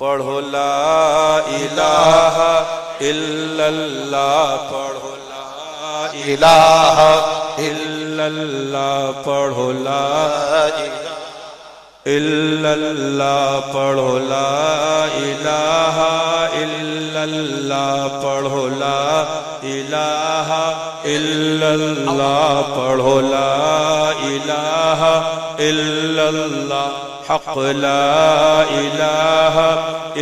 पढ़ो ला इलाहा इल्लल्लाह, पढ़ो ला इलाहा इल्लल्लाह, पढ़ो ला इल्लल्लाह, पढ़ो ला इलाहा इल्लल्लाह, पढ़ो ला इलाहा इल्लल्लाह, पढ़ो ला इलाहा इल्लल्लाह, हक़ ला इलाहा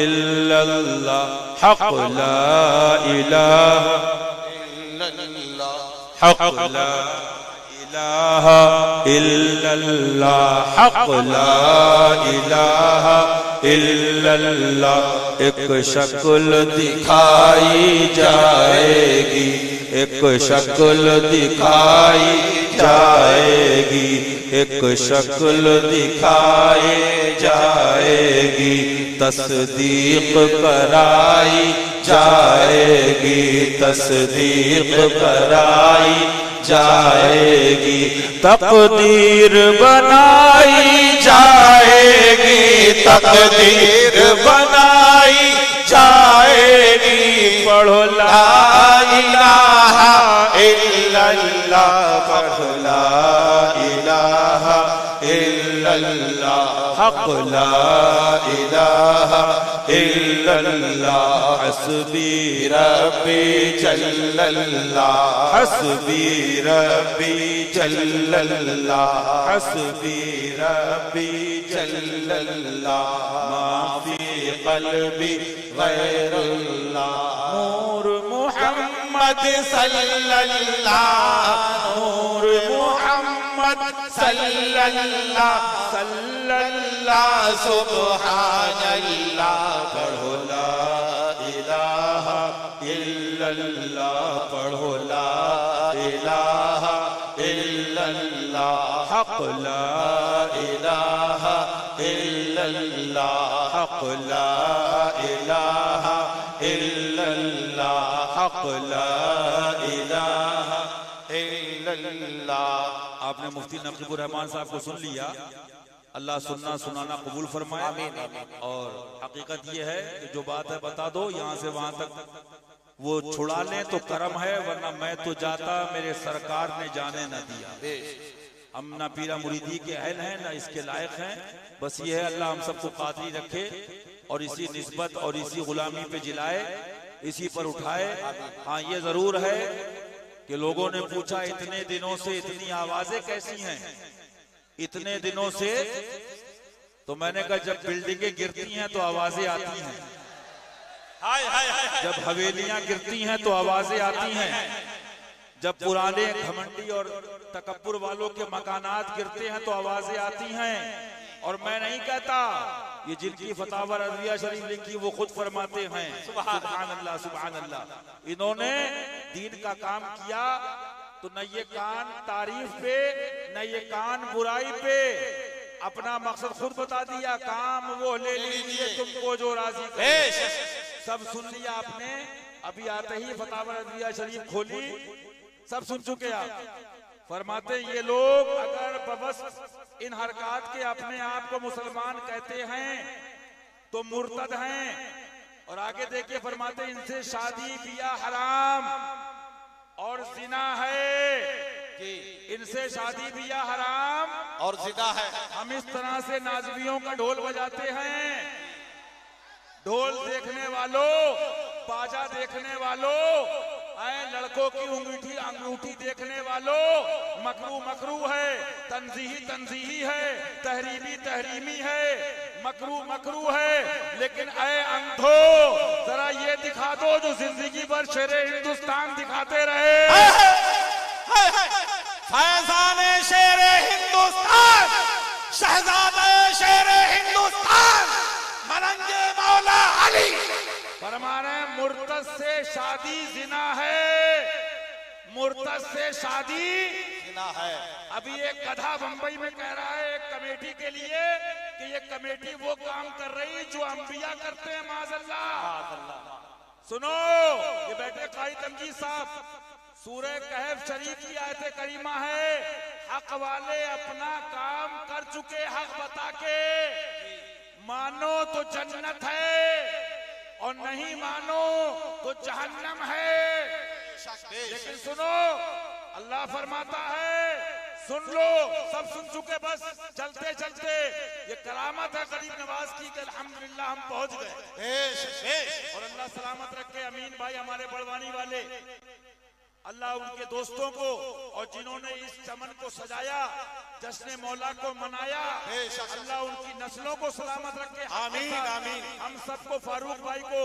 इल्लल्लाह, हक़ ला इलाहा इल्लल्लाह, हक़ ला इलाहा इल्लल्लाह, हक़ ला इलाहा इल्लल्लाह। एक शक्ल दिखाई जाएगी, एक शक्ल दिखाई जाएगी, एक शक्ल दिखाई जाएगी, तस्दीक कराई जाएगी, तस्दीक कराई जाएगी, तकदीर बनाई जाएगी, तकदीर बनाई जाएगी। पढ़ो ला इलाहा इल्लल्लाह, पढ़ो ला इलाहा इल्लल्लाह, हक़ ला इलाहा इल्लल्लाह, हस्बी रब्बी जल्लल्लाह, हस्बी रब्बी जल्लल्लाह, हस्बी रब्बी जल्लल्लाह, मा फी क़ल्बी गैरुल्लाह, नूर मुहम्मद सल्लल्लाह, नूर मुहम्मद सल्लल्लाह सल्लल्लाह, सुब्हानल्लाह। पढ़ो ला इलाहा इल्लल्लाह, पढ़ो ला इलाहा इल्लल्लाह, हक़ ला इलाहा इल्लल्लाह, हक़ ला इलाहा इल्लल्लाह, हक़ ला इलाहा इल्लल्लाह। आपने मुफ्ती नकीबुर रहमान साहब को सुन लिया, अल्लाह सुनना सुनाना कबूल फरमाए। और हकीकत ये है कि जो बात है बता दो, यहाँ से वहां तक वो छुड़ा लें तो करम है, वरना मैं तो जाता मेरे सरकार ने जाने न दिया। हम ना पीरा मुरीदी के अहल हैं ना इसके लायक हैं। बस ये है अल्लाह हम सबको कादरी रखे और इसी निस्बत और इसी गुलामी पे जिलाए, इसी पर उठाए। हाँ ये जरूर है कि लोगों ने पूछा इतने दिनों से इतनी आवाजें कैसी हैं, इतने दिनों से, तो मैंने कहा जब बिल्डिंगें गिरती हैं तो आवाजें आती हैं, जब हवेलियां गिरती हैं तो आवाजें आती हैं, जब पुराने घमंडी और तकब्बुर वालों के मकानात गिरते हैं तो आवाजें आती हैं। और मैं नहीं कहता, ये जिनकी फतावा रज़विया शरीफ लिखी वो खुद फरमाते हैं, सुभान अल्लाह सुभान अल्लाह। इन्होंने दीन का काम किया तो न ये कान तारीफ पे न ये कान बुराई पे, अपना मकसद खुद बता दिया, काम वो ले लीजिए तुमको जो राजी करे। सब सुन लिया आपने, अभी आते ही फतावा रज़विया शरीफ खोली, सब सुन चुके आप। फरमाते ये लोग अगर बस इन हरकत के अपने आप को मुसलमान कहते हैं तो मुर्तद हैं। और आगे देखिए फरमाते इनसे शादी बियाह हराम और जिना है, इनसे शादी बियाह हराम और जिना है। हम इस तरह से नाज़ियों का ढोल बजाते हैं। ढोल देखने वालों, बाजा देखने वालों, लड़कों की अंगूठी देखने वालों, मकरू मकरू है, तंजीही तंजीही है, तहरीमी तहरीमी है, मकरू मकरू है। लेकिन ऐ अंधो जरा ये दिखा दो जो जिंदगी भर शेरे हिंदुस्तान दिखाते रहे। फैजाने शेरे हिंदुस्तान, शहजादे शेरे हिंदुस्तान, मलंगे मौला अली फरमा रहे मुर्तद से शादी जिना है, मुर्तद से शादी जिना है। अभी एक गधा बंबई में कह रहा है एक कमेटी के लिए कि ये कमेटी वो काम कर रही जो अंबिया करते हैं, माज़अल्लाह। सुनो, ये बैठे काई तमजीद साहब, सूरह कहफ शरीफ की आयत करीमा है, हक वाले अपना काम कर चुके हक बता के, मानो तो जन्नत है और नहीं मानो तो जहन्नम है। लेकिन सुनो, अल्लाह फरमाता है, सुन लो, सब सुन चुके, बस चलते चलते ये करामत है गरीब नवाज की कि अल्हम्दुलिल्लाह हम पहुंच गए। और अल्लाह सलामत रखे अमीन भाई हमारे बड़वानी वाले, अल्लाह उनके दोस्तों को और जिन्होंने इस चमन को सजाया, जश्न मौला को मनाया, अल्लाह उनकी नस्लों को सलामत रखे। आमीन आमीन। हम सबको, फारूक भाई को,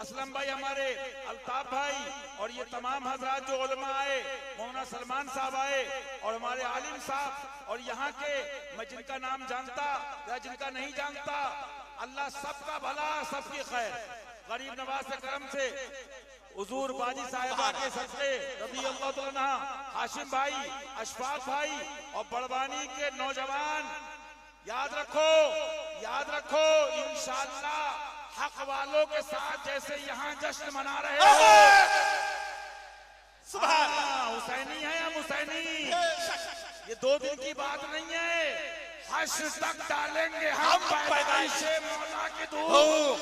असलम भाई हमारे, अल्ताफ भाई और ये तमाम हजरात जो उलमा आए, मौलाना सलमान साहब आए और हमारे आलिम साहब और यहाँ के, मैं जिनका नाम जानता या जिनका नहीं जानता, अल्लाह सबका भला सबकी खैर। गरीब नवाज से करम से हुजूर बाजी साहिबा के सदके रज़ी अल्लाह तआला, हाशिम भाई, अशफाक भाई और बड़वानी के नौजवान, याद रखो इंशाअल्लाह हक वालों के साथ जैसे यहाँ जश्न मना रहे हो, सुभान अल्लाह, हुसैनी है हम हुसैनी, ये 2 दिन की बात नहीं है, हश्र तक डालेंगे हम पैदाइशे मौला की धूम।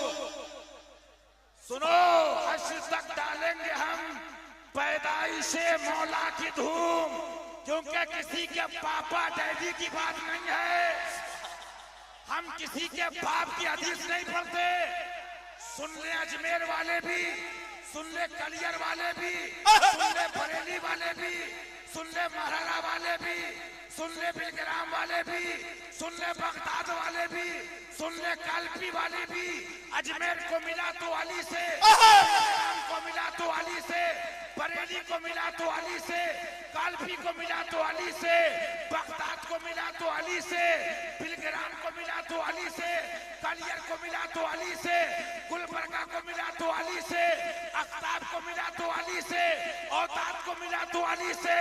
सुनो, हश्र तक डालेंगे हम पैदाइशे मौला की धूम, क्योंकि किसी के पापा डैडी की बात नहीं है, हम किसी के बाप की हदीस नहीं पढ़ते। सुन ले अजमेर वाले भी, सुन ले कलियर वाले भी, सुन ले बरेली वाले भी, सुन ले महरारा वाले भी, सुन ले बिलग्राम वाले भी, सुन ले बगदाद वाले भी, सुन ले कालपी वाले भी। अजमेर को मिला तो अली से, को मिला तो अली से, बरेली को मिला तो अली से, कालपी को मिला तो अली से, बगदाद को मिला तो अली से, बिलग्राम को मिला तो अली से, कलियर को मिला तो अली से, गुलबर्गा को मिला तो अली से, अख्ताब को मिला तो अली से, औताद को मिला तो अली से,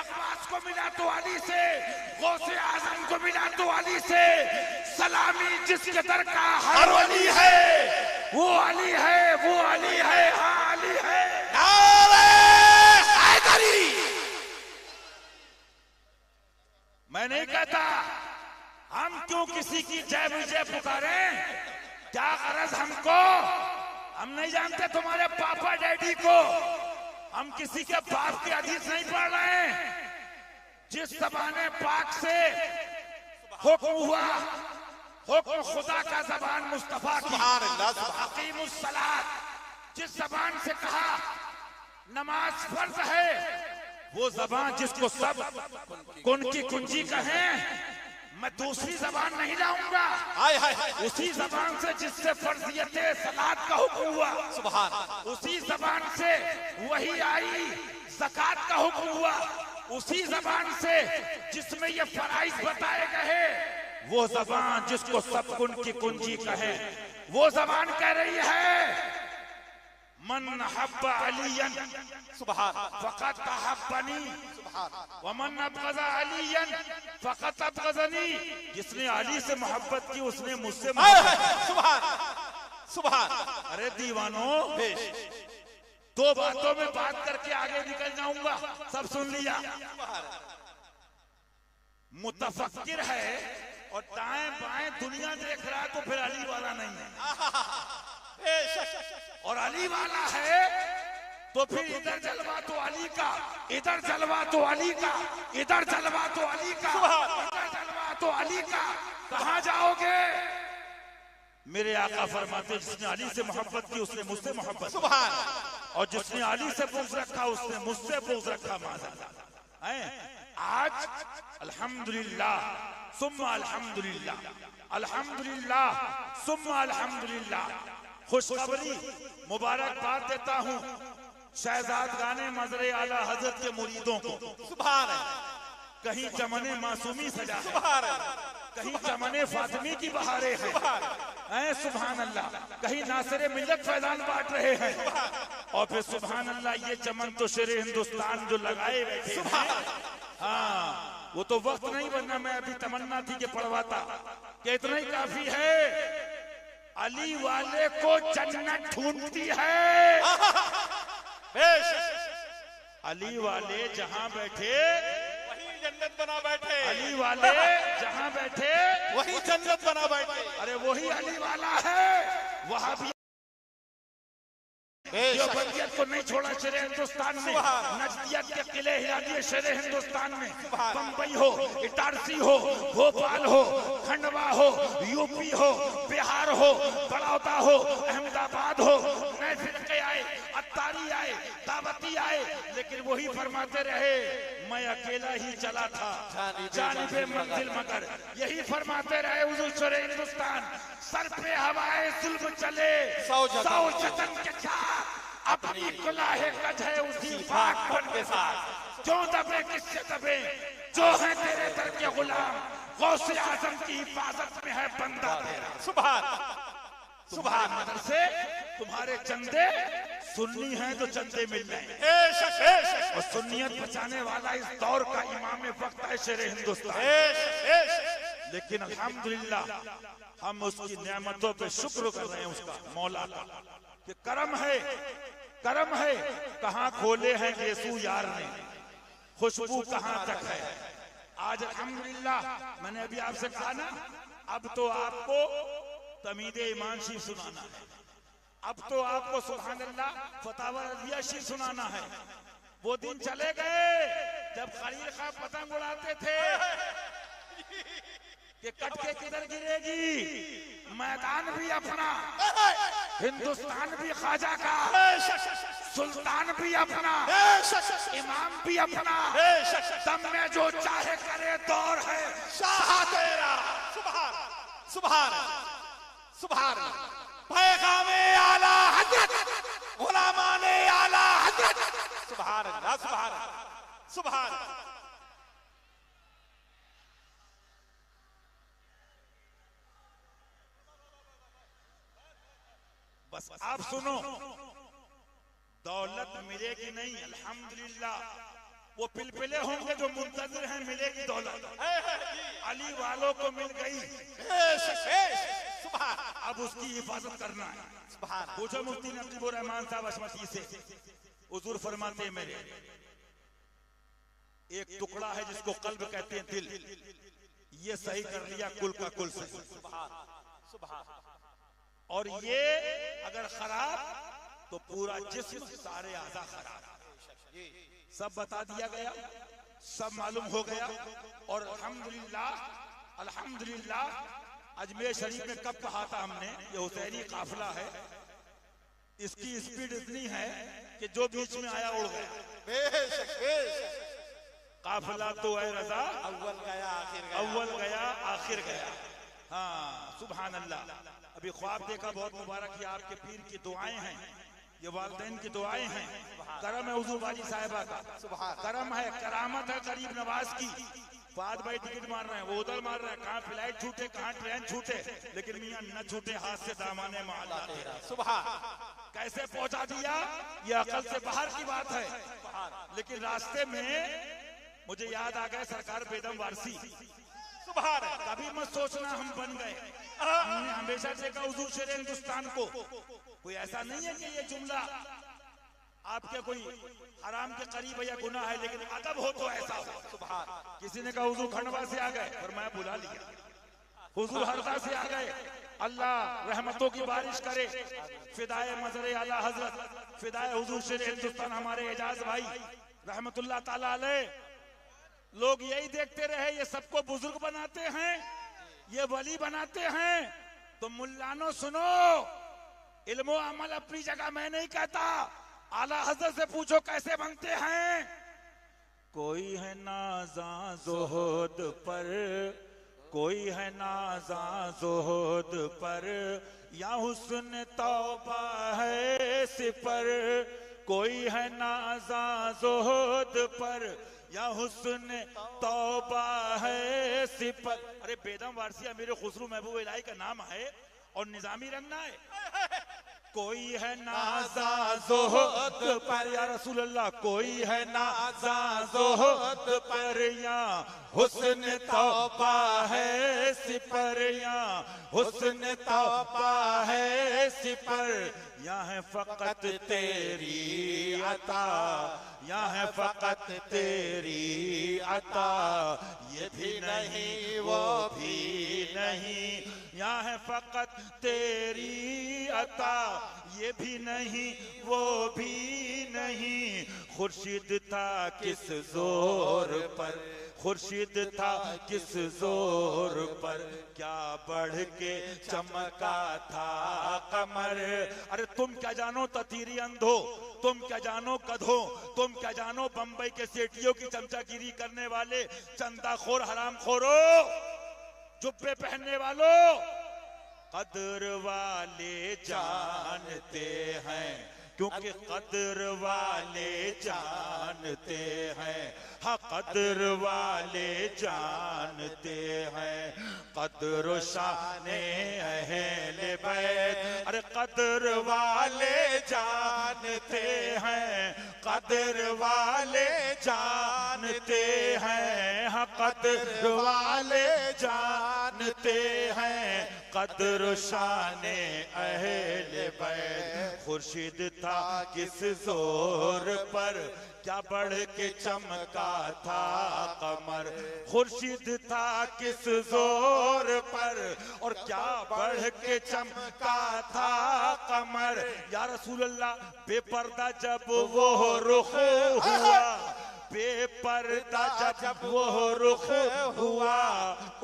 अकबास को मिला तो अली से, गौसे आजम को मिला तो अली से। सलामी जिसके दर का हर वली है, वो अली है, वो अली है, हाँ अली है। नारे हैदरी। मैं नहीं कहता हम क्यों किसी की जय विजय पुकारें, क्या गरज हमको, हम नहीं जानते तुम्हारे पापा डैडी को, हम किसी के बाप की हदीस नहीं पढ़ रहे हैं। जिस ज़बाने पाक से हुक्म हुआ, हुक्म खुदा का ज़बान मुस्तफा की, अकीमुस सलात, जिस ज़बान से कहा नमाज फर्ज है, वो ज़बान जिसको सब कुन की कुंजी कहें, मैं दूसरी ज़बान नहीं लाऊंगा, उसी ज़बान से जिससे फर्जियत सलात का हुक्म हुआ, सुभान, उसी ज़बान से वही आई ज़कात का हुक्म हुआ, उसी ज़बान से जिसमें ये फराइज बताए गए, वो ज़बान जिसको सब कुन की कुंजी कहे, वो ज़बान कह रही है मन हब्बा अलियन सुभान फक़त अहब्बनी व मन अबग़ज़ा अलियन फक़त अबग़ज़नी। जिसने अली से मोहब्बत की उसने मुझसे सुभान सुभान। अरे दीवानो, 2 बातों में बात करके आगे निकल जाऊंगा, सब सुन लिया। मुतफक्किर है और दाएं बाएं दुनिया देख रहा है तो फिर अली वाला नहीं है, और अली वाला है तो फिर इधर जलवा तो अली का, इधर जलवा तो अली का, इधर जलवा तो अली का, इधर जलवा तो अली का, कहां जाओगे? मेरे आका फरमाते जिसने अली से मोहब्बत की उसने मुझसे मोहब्बत, सुभान, और जिसने अली से बुग़्ज़ रखा उसने मुझसे बुग़्ज़ रखा। माज़अल्लाह है आज अल्हम्दुलिल्लाह सुम्मा अल्हम्दुलिल्लाह, अल्हम्दुलिल्लाह सुम्मा अल्हम्दुलिल्लाह। खुशखबरी मुबारकबाद देता हूँ शहजाद गाने मज़रे आला हजरत के मुरीदों को, सुभान। कहीं चमने मासूमी सजा है, कहीं चमने फातिमी की बहारे हैं, सुभान अल्लाह, कहीं नासिरे मिल्लत फैजान बांट रहे हैं, और फिर सुभान अल्लाह ये चमन तो शेरे हिंदुस्तान जो लगाए बैठे हैं। हाँ, वो तो वक्त नहीं, वरना मैं अभी तमन्ना थी कि पढ़वाता, कि इतना ही काफी है। अली वाले को जन्नत ढूंढती है, अली वाले जहां बैठे वही जन्नत बना बैठे, अली वाले जहां बैठे वही जन्नत बना बैठे। अरे वही अली वाला है। वहां भी देवबंदियत को नहीं छोड़ा शेरे हिंदुस्तान में, नजदियत के किले हिला दिए शेरे हिंदुस्तान में। बंबई हो, इटारसी हो, भोपाल हो, खंडवा हो, यूपी हो, बिहार हो, बड़ौदा हो, अहमदाबाद हो, नए फिरके आए, अत्तारी आए, दावती आए, लेकिन वही फरमाते रहे मैं अकेला ही चला था जानिबे मंजिल मगर। यही फरमाते रहे हुजूर शेरे हिंदुस्तान। सर पे हवाए जुल्म चले सौ जतन के साथ, अपनी कुलाहे कज है उसी पाकपन के साथ। क्यों दबे किससे दबे जो है तेरे दर के गुलाम, गौसे आजम की हिफाजत में है बंदा तेरा। सुभान सुभान। मदर से तुम्हारे चंदे सुन्नी हैं तो चंदे मिल रहे हैं, और सुन्नियत बचाने वाला इस दौर का इमाम वक्त है शेरे हिंदुस्तान। लेकिन अल्हम्दुलिल्लाह हम उसकी नेमतों पे शुक्र कर रहे हैं उसका, मौला का, कि करम है। कहाँ खोले हैं यीशु यार ने, खुशबू कहाँ तक है। आज अल्हम्दुलिल्लाह मैंने अभी आपसे कहा ना, अब तो आपको तमीदे ईमान शीफ सुनाना है, अब तो आपको सुभान अल्लाह फतावा रज़िया शीफ सुनाना है। वो दिन चले गए जब खलील खां पतंग उड़ाते थे कि कट के किधर गिरेगी। मैदान भी अपना, हिंदुस्तान भी ख्वाजा का, सुल्तान भी अपना, इमाम भी अपना, दम में जो चाहे करे दौर है शाह तेरा। सुभान सुभान सुभान। पैगामे आला हजरत, गुलामाने आला हजरत। सुभान अल्लाह, सुभान सुभान। बस आप सुनो, दौलत मिलेगी नहीं अल्हम्दुलिल्लाह, वो पिलपिले होंगे जो मुंतजिर हैं मिलेगी दौलत। अली वालों को मिल गई, अब उसकी हिफाजत करना है। पूछो मुफ्ती नकीबुर रहमान साहब अशमती से, हुजूर फरमाते हैं मेरे एक टुकड़ा है जिसको कल्ब कहते हैं, दिल, ये सही कर लिया कुल का कुल से। और ये अगर खराब तो पूरा जिस्म सारे आज़ा खराब। सब बता दिया गया, सब मालूम हो गया। और अल्हम्दुलिल्लाह अजमेर शरीफ में कब कहा था हमने, ये हुसैनी काफिला है, इसकी स्पीड इतनी है कि जो बीच में आया उड़ गया। काफिला तो है रजा, अव्वल गया आखिर गया। हाँ सुभान अल्लाह। अभी ख्वाब देखा, बहुत मुबारक, ये आपके पीर की दुआएं हैं, ये वालिदैन की दुआएं हैं। करम है हुजूर बाजी साहिबा का, करम है, करामत है गरीब नवाज की। फाद भाई टिकट मार रहे हैं, वो उधर मार रहे हैं, कहाँ फ्लाइट छूटे कहाँ ट्रेन छूटे, लेकिन मियां न छूटे हाथ से दामाने माला तेरा। सुभान। कैसे पहुंचा दिया, ये अकल से बाहर की बात है। लेकिन रास्ते में मुझे याद आ गए सरकार बेदम वारसी। सुभान। कभी मत सोचना हम बन गए, हमने हमेशा देखा हुजूर शेर हिंदुस्तान को। कोई ऐसा नहीं है कि ये जुमला आपके कोई हराम के करीब या गुनाह है, लेकिन अदब हो तो ऐसा हो। सुभान। किसी ने कहा हुजूर खंडवा से आ गए, पर मैं बुला लिया, हुजूर हरदा से आ गए। अल्लाह रहमतों की बारिश करे, फिदाए मजरे आला हजरत, फिदाए हुजूर शेर हिंदुस्तान हमारे एजाज भाई रहमतुल्लाह ताला अलैह। लोग यही देखते रहे, ये सबको बुजुर्ग बनाते हैं, ये वली बनाते हैं। तो मुल्लानो सुनो, इल्म व अमल अपनी जगह मैं नहीं कहता, आला हज़रत से पूछो कैसे बनते हैं। कोई है नाज़ा ज़ुहद पर, कोई है नाज़ा ज़ुहद पर, या हुस्न तौबा है सिपर। कोई है नाज़ा ज़ुहद पर, या हुस्न तौबा है सिपर। अरे बेदम वारसी अमीर खुसरू महबूब इलाही का नाम है और निजामी रंगना है। कोई है नाज़ा ज़ुहद पर या रसूल अल्लाह, कोई है नाज़ा ज़ुहद पर, या हुस्न तौबा है सिपर, या हुस्न तौबा है सिपर। या है फ़कत तेरी अता, या है फ़कत तेरी अता, ये भी नहीं वो भी नहीं। नहीं, यहाँ है फकत तेरी अता, ये भी नहीं वो भी नहीं। खुर्शीद था किस जोर पर, खुर्शीद था किस जोर पर, क्या बढ़ के चमका था कमर। अरे तुम क्या जानो ततीरी अंधो, तुम क्या जानो गधो, तुम क्या जानो बंबई के सेठियों की चमचागिरी करने वाले चंदाखोर हरामखोरो, जुब्बे पहनने वालों। कदर वाले जानते हैं, क्योंकि कदर वाले जानते हैं, हाँ कदर वाले जानते हैं। कदर शाने अहले बैत, अरे कदर वाले जानते हैं, कदर वाले जानते हैं, हाँ कदर वाले जानते हैं। कदर शाने अहले बैत, खुर्शीद था किस जोर पर, क्या बढ़ के चमका था कमर। खुर्शीद था किस जोर पर, और क्या बढ़ के चमका था कमर। या रसूल अल्लाह, बेपर्दा जब वो रुख हुआ, बेपर्दा जब वो रुख हुआ,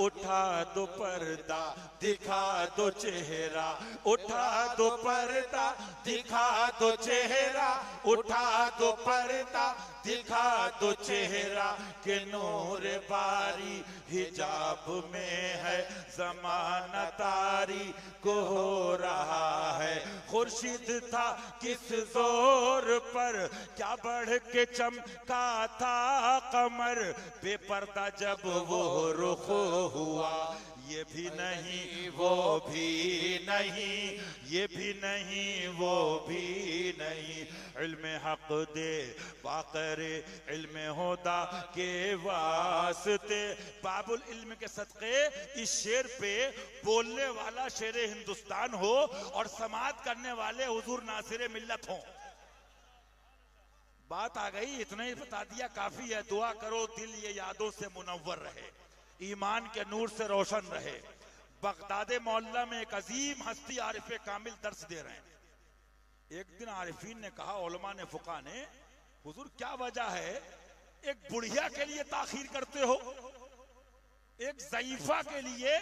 उठा दो पर्दा दिखा दो चेहरा, उठा दो पर्दा दिखा दो चेहरा, उठा दो पर्दा दिखा दो चेहरा। के नूर बारी हिजाब में है, ज़माना तारी को हो रहा है। खुर्शीद था किस जोर पर, क्या बढ़ के चमका था कमर। बेपर्दा जब वो रुख हुआ, ये भी नहीं वो भी नहीं, ये भी नहीं वो भी नहीं। इल्म हक दे बाक़रे इल्म होदा के वास्ते, बाबुल इल्म के सदक़े इस शेर पे बोलने वाला शेर हिंदुस्तान हो और समात करने वाले हुजूर नासिर मिल्लत हो। बात आ गई, इतना ही बता दिया काफी है। दुआ करो दिल ये यादों से मुनव्वर रहे, ईमान के नूर से रोशन रहे। बगदाद मोहल्ला में एक अजीम हस्ती आरिफ कामिल दर्स दे रहे हैं। एक दिन आरिफीन ने कहा, उलमा ने, फुका ने, हुजूर क्या वजह है एक बुढ़िया के लिए ताखीर करते हो, एक ज़ईफा के लिए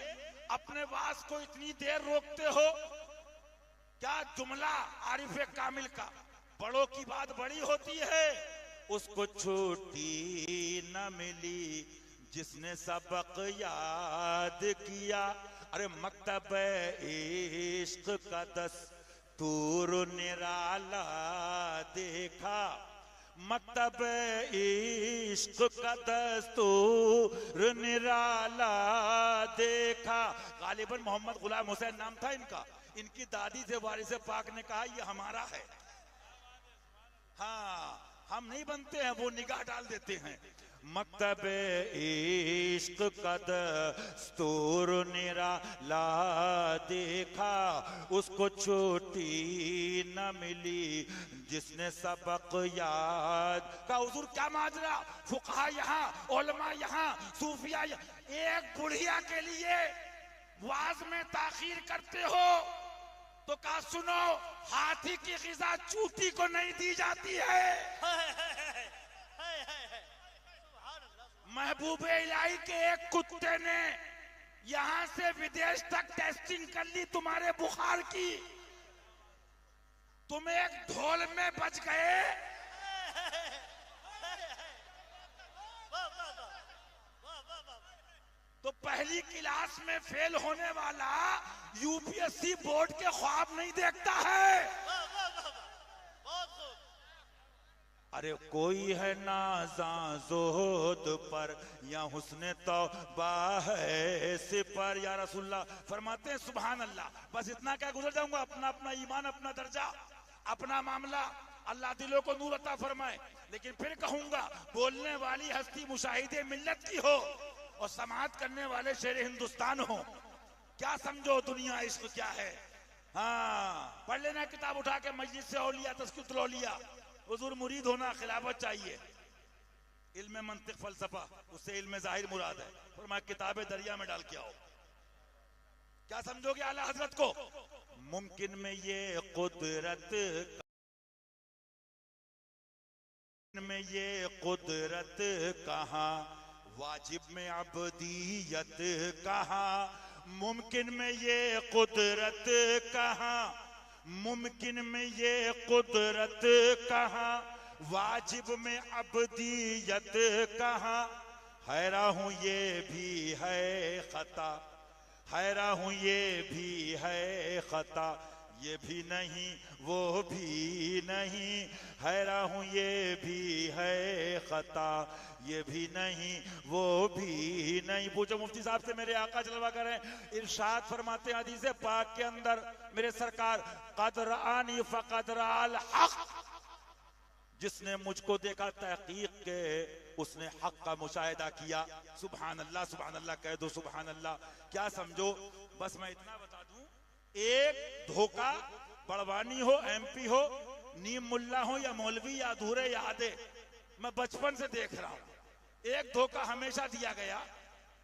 अपने वास को इतनी देर रोकते हो। क्या जुमला आरिफ कामिल का, बड़ों की बात बड़ी होती है। उसको छुट्टी न मिली जिसने सबक याद किया। अरे मकतब इश्क का दस्तूर निराला देखा, मकतब इश्क का दस्तूर निराला देखा। गालिबन मोहम्मद गुलाम हुसैन नाम था इनका। इनकी दादी से वारिस पाक ने कहा ये हमारा है। हाँ, हम नहीं बनते हैं, वो निगाह डाल देते हैं। मकतब इश्क का दस्तूर निराला देखा, उसको छुट्टी न मिली जिसने सबक याद का। हुजूर क्या माजरा, फुकहा यहाँ, उलमा यहाँ, सूफिया यहाँ, एक बुढ़िया के लिए वाज में ताखीर करते हो तो कहा सुनो, हाथी की ग़िज़ा चूती को नहीं दी जाती है। महबूबे इलाही के एक कुत्ते ने यहां से विदेश तक टेस्टिंग कर ली तुम्हारे बुखार की, तुम एक ढोल में बच गए। तो पहली क्लास में फेल होने वाला यूपीएससी बोर्ड के ख्वाब नहीं देखता है। अरे कोई है नाज़ा ज़ुहद पर या हुस्न तौबा है सिपर। या रसूलुल्लाह फरमाते हैं सुभान अल्लाह, बस इतना क्या गुजर जाऊंगा, अपना अपना ईमान, अपना दर्जा, अपना मामला, अल्लाह दिलों को नूर अता फरमाए। लेकिन फिर कहूंगा, बोलने वाली हस्ती मुशाहिदे मिल्लत की हो और समाअत करने वाले शेर हिंदुस्तान हो। क्या समझो दुनिया इश्क क्या है। हाँ, पढ़ लेना किताब उठा के मजलिस से औलिया तस्कीतुल औलिया। हुजूर मुरीद होना खिलाफत चाहिए। इल्म मंतिक फलसफा, उससे इल्म जाहिर मुराद है। फरमाया किताबें दरिया में डाल के आओ। क्या समझोगे आला हजरत को? मुमकिन में ये कुदरत कहाँ, वाजिब में अबदीयत कहाँ। मुमकिन में ये कुदरत कहाँ, मुमकिन में ये कुदरत कहाँ, वाजिब में अबदीयत कहाँ। हैरान हूँ ये भी है खता, हैरान हूँ ये भी है खता, ये भी नहीं वो भी नहीं। हैरान हूँ ये भी है खता, ये भी नहीं वो भी नहीं। पूछो मुफ्ती साहब से, मेरे आका जलवा करें, इरशाद फरमाते हैं हदीस पाक के अंदर मेरे सरकार, क़द रआनी फ़क़द रअल हक़, जिसने मुझको देखा तहकीक के उसने हक का मुशाहिदा किया। सुभान अल्लाह, सुभान अल्लाह कह दो, सुभान अल्लाह। क्या समझो? बस मैं इतना बता दूं, एक धोखा बड़वानी हो, एमपी हो, नीम मुल्ला हो या मौलवी या अधूरे यादे, मैं बचपन से देख रहा हूं। एक धोखा हमेशा दिया गया,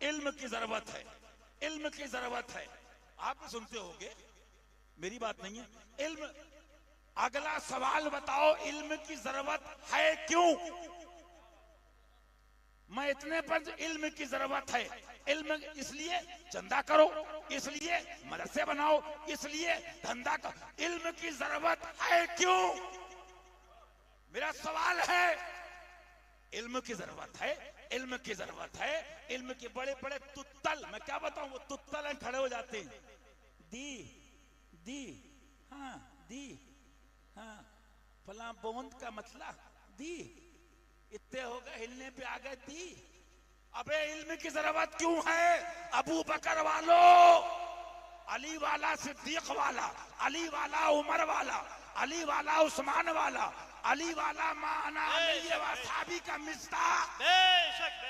इल्म की जरूरत है, इल्म की जरूरत है। आप भी सुनते होंगे, मेरी बात नहीं है। इल्म, अगला सवाल बताओ, इल्म की जरूरत है क्यों? मैं इतने पर इल्म की जरूरत है, इल्म इसलिए चंदा करो, इसलिए मदरसे बनाओ, इसलिए धंधा करो। इल्म की जरूरत है क्यों? मेरा सवाल है। इल्म की जरूरत है, इल्म की जरूरत है। इल्म के बड़े बड़े तुत्तल, मैं क्या बताऊं, वो तुत्तल खड़े हो जाते हैं, दी दी हाँ दी हाँ, फला बोंद का मतला दी, इतने हो गए, हिलने पे आ गए दी। अबे इल्म की जरूरत क्यों है? अबू बकर वालो, अली वाला, सिद्दीक वाला, अली वाला, उमर वाला, अली वाला, उस्मान वाला, अली वाला, माना अली व साहबी का मिस्ताक। बेशक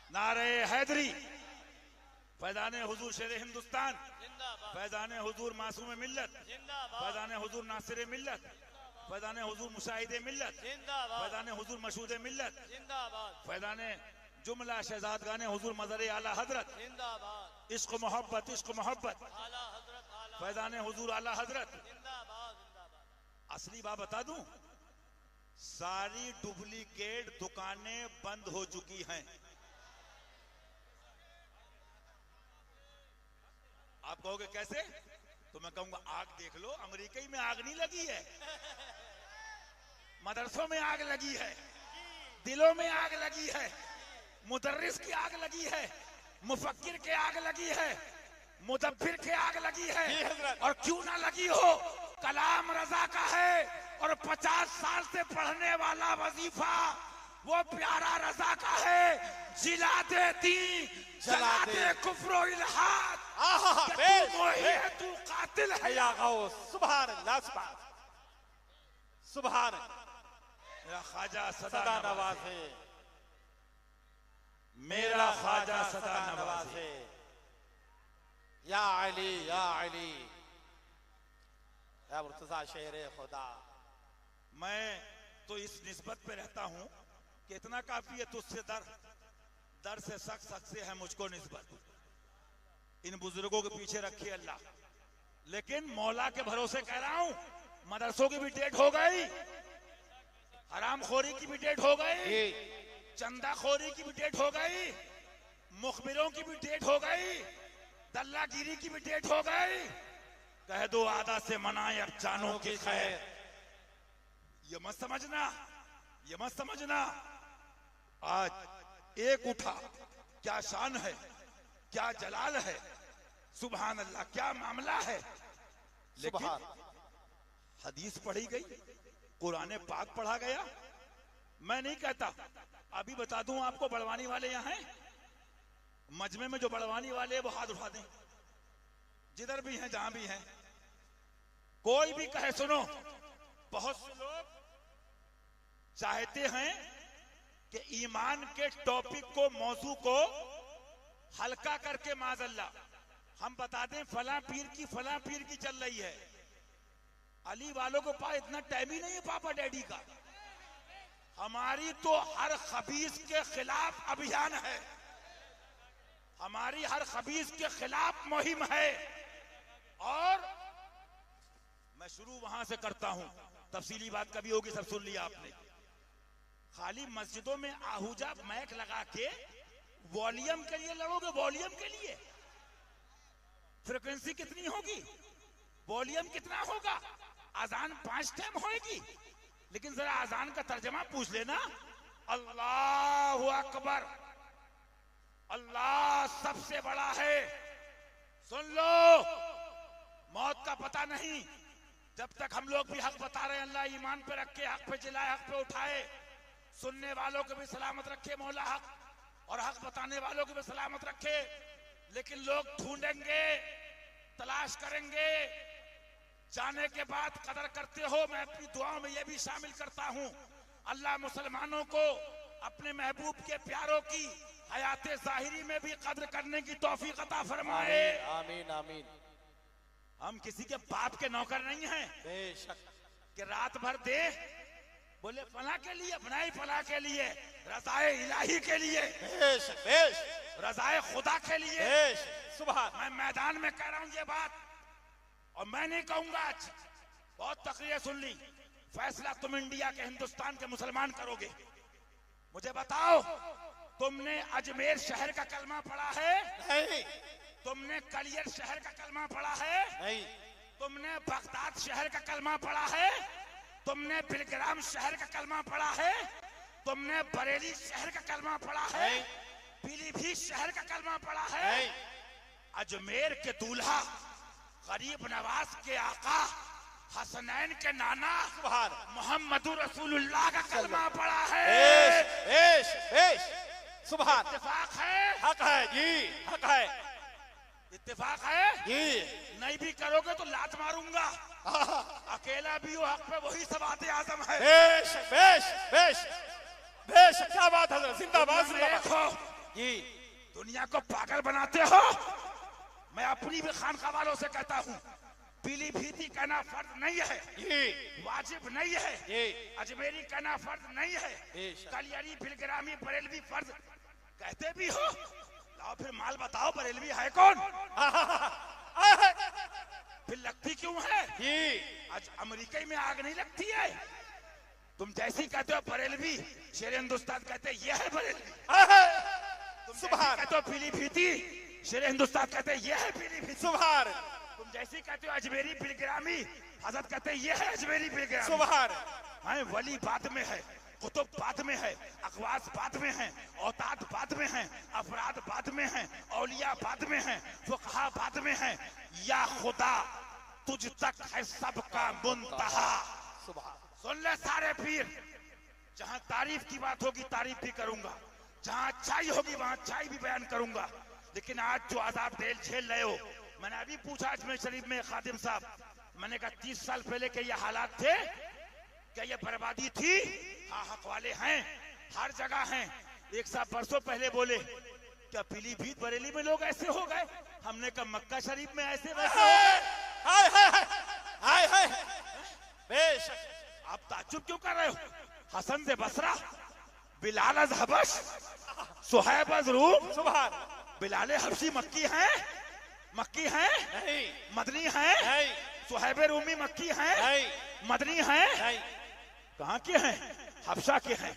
नारे हैदरी, फैजाने हुजूर शेर हिंदुस्तान, फैजाने हुजूर मासूम मिल्लत, फैजाने हुजूर नासिर मिल्लत, फैजाने हुजूर मुशाहिदे मिल्लत, फैजाने हुजूर मशहूद मिल्लत, फैजाने जुमला शहजादगाने हुजूर मज़र आला हजरत, इश्क मोहब्बत, इश्क मोहब्बत, फैजाने हुजूर आला हजरत। असली बात बता दूं, सारी डुप्लीकेट दुकानें बंद हो चुकी हैं। आप कहोगे कैसे? तो मैं कहूंगा आग देख लो, अमेरिका में आग नहीं लगी है, मदरसों में आग लगी है, दिलों में आग लगी है, मुदर्रिस की आग लगी है, मुफक्किर के आग लगी है, मुदब्बिर के आग लगी है। और क्यों ना लगी हो, कलाम रजा का है और 50 साल से पढ़ने वाला वजीफा वो प्यारा रजा का है। जिला दे दी, जला दे कुफ्र इल्हाद, तू कातिल है या गौस। सुभान अल्लाह, सुभान सुभान। मेरा ख्वाजा सदा नवाज़े, मेरा ख्वाजा सदा नवाज़े। या अली, या अली, या मुर्तज़ा शेरे खुदा। मैं तो इस निस्बत पे रहता हूं कि इतना काफी है, तुझसे दर से सख्त से है मुझको निस्बत। इन बुजुर्गों के पीछे रखिए अल्लाह। लेकिन मौला के भरोसे कह रहा हूं, मदरसों की भी डेट हो गई, हरामखोरी की भी डेट हो गई, चंदाखोरी की भी डेट हो गई, मुखबिरों की भी डेट हो गई, दल्लागिरी की भी डेट हो गई। कह दो आदा से मनाए अब जानों की खैर। ये मत समझना, ये मत समझना। आज एक उठा, क्या शान है, क्या जलाल है, सुभान अल्लाह, क्या मामला है। लेकिन हदीस पढ़ी गई, कुरान पाक पढ़ा गया। मैं नहीं कहता, अभी बता दूं आपको, बड़वानी वाले यहाँ हैं, मजमे में जो बड़वानी वाले हैं वो हाथ उठा दें, जिधर भी हैं, जहां भी हैं। कोई भी कहे, सुनो, बहुत से लोग चाहते हैं कि ईमान के टॉपिक को, मौजू को हल्का करके माज़अल्लाह हम बता दें फला पीर की चल रही है। अली वालों को पास इतना टाइम ही नहीं है पापा डैडी का। हमारी तो हर खबीस के खिलाफ अभियान है, हमारी हर खबीस के खिलाफ मुहिम है। और मैं शुरू वहां से करता हूं, तफसीली बात कभी होगी सब सुन लिया आपने। खाली मस्जिदों में आहूजा मैक लगा के वॉल्यूम के लिए लड़ोगे, वॉल्यूम के लिए फ्रीक्वेंसी कितनी होगी, वॉल्यूम कितना होगा? अजान 5 टाइम होएगी, लेकिन जरा अजान का तर्जमा पूछ लेना। अल्लाहु अकबर, अल्लाह सबसे बड़ा है। सुन लो, मौत का पता नहीं। जब तक हम लोग भी हक बता रहे हैं, अल्लाह ईमान पे रखे, हक पे जिलाए, हक पे उठाए। सुनने वालों को भी सलामत रखे मौला हक, और हक बताने वालों को भी सलामत रखे। लेकिन लोग ढूंढेंगे, तलाश करेंगे, जाने के बाद कदर करते हो। मैं अपनी दुआओं में यह भी शामिल करता हूं, अल्लाह मुसलमानों को अपने महबूब के प्यारों की हयाते ज़ाहिरी में भी कदर करने की तौफीक अता फरमाए। आमीन आमीन। हम किसी के बाप के नौकर नहीं हैं बेशक कि रात भर दे बोले फला के लिए, बनाई फला के लिए, रज़ाए इलाही के लिए, बेशक बेशक, रज़ाए खुदा के लिए। बेशक सुभान। मैं मैदान में कह रहा हूं ये बात, और मैं नहीं कहूंगा। आज बहुत तकरीरें सुन ली, फैसला तुम इंडिया के हिंदुस्तान के मुसलमान करोगे। मुझे बताओ, तुमने अजमेर शहर का कलमा पढ़ा है? नहीं। तुमने कलियर शहर का कलमा पढ़ा है? नहीं। तुमने बगदाद शहर का कलमा पढ़ा है? तुमने बिलग्राम शहर का कलमा पढ़ा है? तुमने बरेली शहर का कलमा पढ़ा है? पीलीभीत शहर का कलमा पढ़ा है? अजमेर के दूल्हा, गरीब नवाज के आका, हसनैन के नाना मोहम्मदुर रसूलुल्लाह का कलमा पढ़ा है। बेश बेश सुभान। इत्तेफाक है? हक है जी, हक है। इत्तेफाक है जी। नहीं भी करोगे तो लात मारूंगा। अकेला भी हो हक पे वही सवाते आजम है। बेश बेश बेश बेश, क्या बात है, जिंदाबाद जिंदाबाद। जी। दुनिया को पागल बनाते हो। मैं अपनी भी खानका वालों से कहता हूँ, पीलीभीती कहना फर्ज नहीं है, वाजिब नहीं है। अजमेरी कहना फर्ज नहीं है, कलियरी बिलग्रामी बरेलवी फर्ज कहते भी हो। लाओ फिर माल बताओ, बरेलवी है कौन? फिर लगती क्यों है? आज अमेरिका में आग नहीं लगती है? तुम जैसी कहते हो बरेलवी, शेर हिंदुस्तान कहते ये है बरेलवी। तुम कहते हो पीलीभीती, शेर हिंदुस्तान कहते ये है पीलीभीत। सुभान। तुम जैसी कहते हो अजमेरी बिलग्रामी, हजरत कहते ये है अजमेरी बिलग्रामी। सुभान। हाँ, वली बाद में है, कुतुब बाद में है, अखवास बाद में है, औताद बाद में है, अफराद बाद में है, औलिया बाद में है, फुकहा बाद में है। या खुदा तुझ तक है सबका मुंतहा। सुन ले सारे पीर, जहां तारीफ की बात होगी तारीफ भी करूंगा, जहां अच्छाई होगी वहां अच्छाई भी बयान करूंगा। लेकिन आज जो अजाब झेल रहे हो, मैंने अभी पूछा अजमेर शरीफ में खादिम साहब, मैंने कहा 30 साल पहले के ये हालात थे क्या, ये बर्बादी थी? हाँ, हक वाले हैं, हर जगह हैं। एक साहब परसों पहले बोले क्या पीलीभीत बरेली में लोग ऐसे हो गए? हमने कहा मक्का शरीफ में ऐसे वैसे हो गए। हाय हाय बेशक। आप ताज्जुब क्यों कर रहे हो? हसन से बसरा, बिलाल अज हबश, सुहैब अज रूम। सुभान। बिलाल हबशी मक्की हैं? मक्की हैं? नहीं। मदनी हैं? नहीं। सुहैब रूमी मक्की हैं? नहीं। मदनी हैं? नहीं। कहाँ के हैं? हबशा के हैं।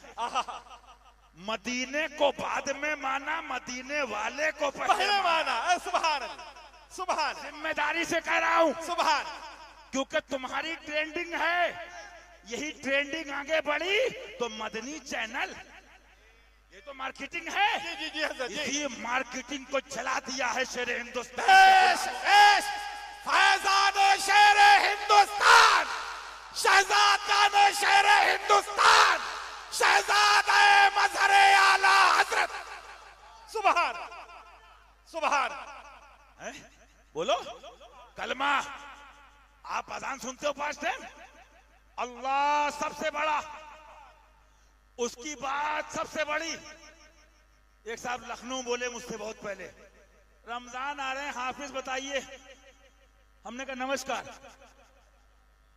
मदीने को बाद में माना, मदीने वाले को पहले माना। सुभान सुभान। जिम्मेदारी से कह रहा हूँ, सुभान। क्योंकि तुम्हारी ट्रेंडिंग है, यही ट्रेंडिंग आगे बढ़ी तो मदनी चैनल, ये तो मार्केटिंग है। जी जी जी। इसी मार्केटिंग को चला दिया है शेर हिंदुस्तान। फैजान शेर हिंदुस्तान, शहजाद शेर हिंदुस्तान, शहजादा मजहर आला हजरत। सुभान सुभान। बोलो कलमा। आप अजान सुनते हो 5 टाइम? अल्लाह सबसे बड़ा, उसकी बात सबसे बड़ी। एक साहब लखनऊ बोले मुझसे बहुत पहले, रमजान आ रहे हैं, हाफिज बताइए। हमने कहा नमस्कार।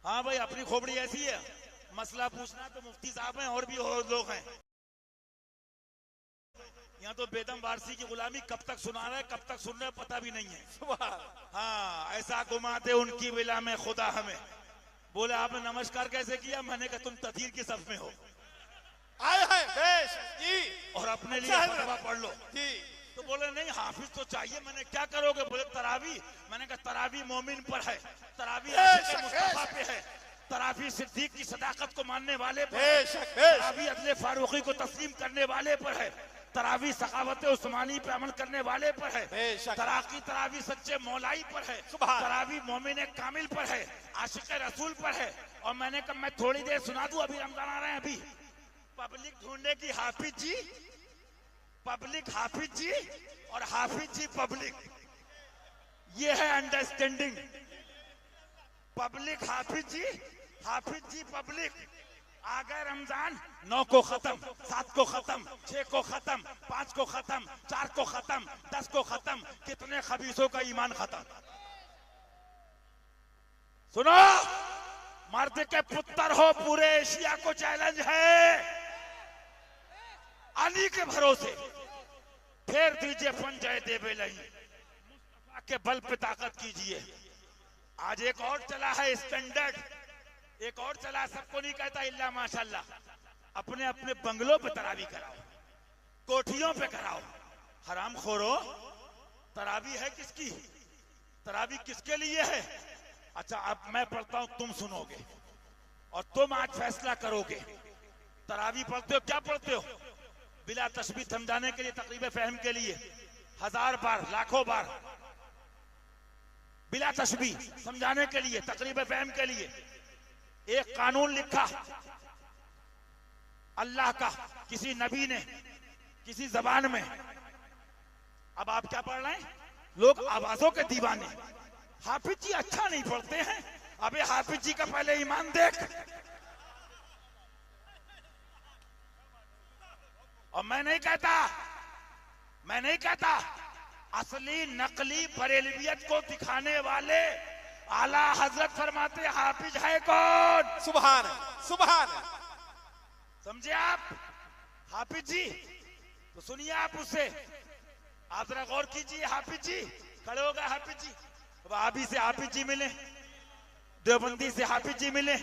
हाँ भाई, अपनी खोपड़ी ऐसी है, मसला पूछना तो मुफ्ती साहब हैं और भी और लोग हैं। यहाँ तो बेदम वारसी की गुलामी कब तक सुना रहे, कब तक सुन रहे पता भी नहीं है। हाँ, ऐसा घुमाते उनकी विला में खुदा हमें। बोले आपने नमस्कार कैसे किया? मैंने कहा तुम तदहीर की सफ में हो, आए हैं बेश जी, और अपने लिए फतवा पढ़ लो जी। तो बोले नहीं हाफिज तो चाहिए। मैंने क्या करोगे? बोले तरावी। मैंने कहा तरावी मोमिन पर है, तरावी आशिक़ मुस्तफा पे है, तरावी सिद्दीक की सदाकत को मानने वाले पर है, तरावी अदले फारूकी को तस्लीम करने वाले पर है, तरावी सखावत उस्मानी पे अमल करने वाले पर है, तरावी सच्चे मौलाई पर है, तरावी मोमिन कामिल पर है, आशिक़ रसूल पर है। और मैंने कहा मैं थोड़ी देर सुना दूं, अभी रमजान आ रहे हैं, अभी पब्लिक ढूंढने की हाफिज जी, पब्लिक हाफिज जी और हाफिज जी पब्लिक, ये है अंडरस्टैंडिंग। पब्लिक हाफिज जी पब्लिक। आ गए रमजान, 9 को खत्म, 7 को खत्म, 6 को खत्म, 5 को खत्म, 4 को खत्म, 10 को खत्म। कितने खबीसों का ईमान खत्म। सुनो, मर्द के पुत्र हो, पूरे एशिया को चैलेंज है, अली के भरोसे फेर दीजिए पंजाए देवे लही, मुस्तफा के बल पे ताकत कीजिए। आज एक और चला है स्टैंडर्ड, एक और चला, सबको नहीं कहता इल्ला माशाल्लाह, अपने अपने बंगलों पे तरावी कराओ, कोठियों पे कराओ। हराम खोरो, तरावी है किसकी? तरावी किसके लिए है? अच्छा अब मैं पढ़ता हूं, तुम सुनोगे और तुम आज फैसला करोगे। तरावी पढ़ते हो, क्या पढ़ते हो? बिला तशबीह समझाने के लिए, तकरीब फहम के लिए 1000 बार, लाखों बार, बिला तशबीह समझाने के लिए, तकरीब फहम के लिए एक कानून लिखा अल्लाह का, किसी नबी ने, किसी जबान में। अब आप क्या पढ़ रहे हैं? लोग आवाजों के दीवाने। हाफिज जी अच्छा नहीं पढ़ते हैं। अबे हाफिज जी का पहले ईमान देख। और मैं नहीं कहता, असली नकली बरेलवियत को दिखाने वाले आला हजरत फरमाते हाफिज है कौन? सुभान सुभान। समझे आप? हाफिज जी तो सुनिए आप उससे, आप जरा गौर कीजिए। हाफिज जी खड़े हो गए, हाफिज जी वहाबी से हाफिज जी मिले, देवबंदी से हाफिज जी मिले,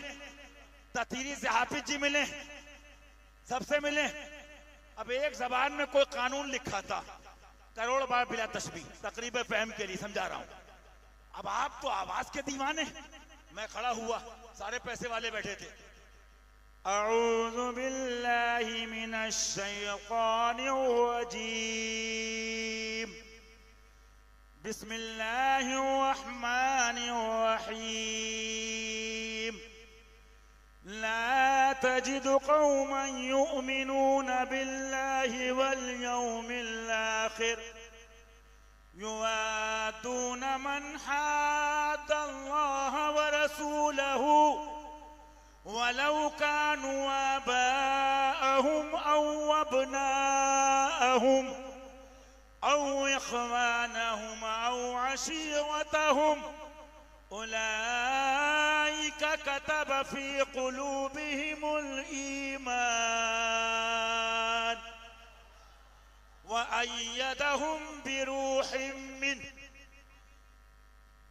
ततीरी से हाफिज जी मिले, सबसे मिले। अब एक जबान में कोई कानून लिखा था, करोड़ बार बिला तशबीह, तकरीब फहम के लिए समझा रहा हूं। अब आप तो आवाज के दीवाने। मैं खड़ा हुआ, सारे पैसे वाले बैठे थे। अऊज़ु बिल्लाहि मिनश शैतानिर रजीम, बिस्मिल्लाहिर रहमानिर रहीम। ला तजिदु कौमन युमिनून बिल्लाहि वल यौमिल आखिर युवादून मन हाद्दल्लाह व रसूलहु वलौ कानू आबाअहुम औ अबनाअहुम औ इख्वानहुम औ अशीरतहुम उलाइका कतब फी कुलूबिहिमुल ईमान वअय्यदहुम बिरूहिम मिन्ह।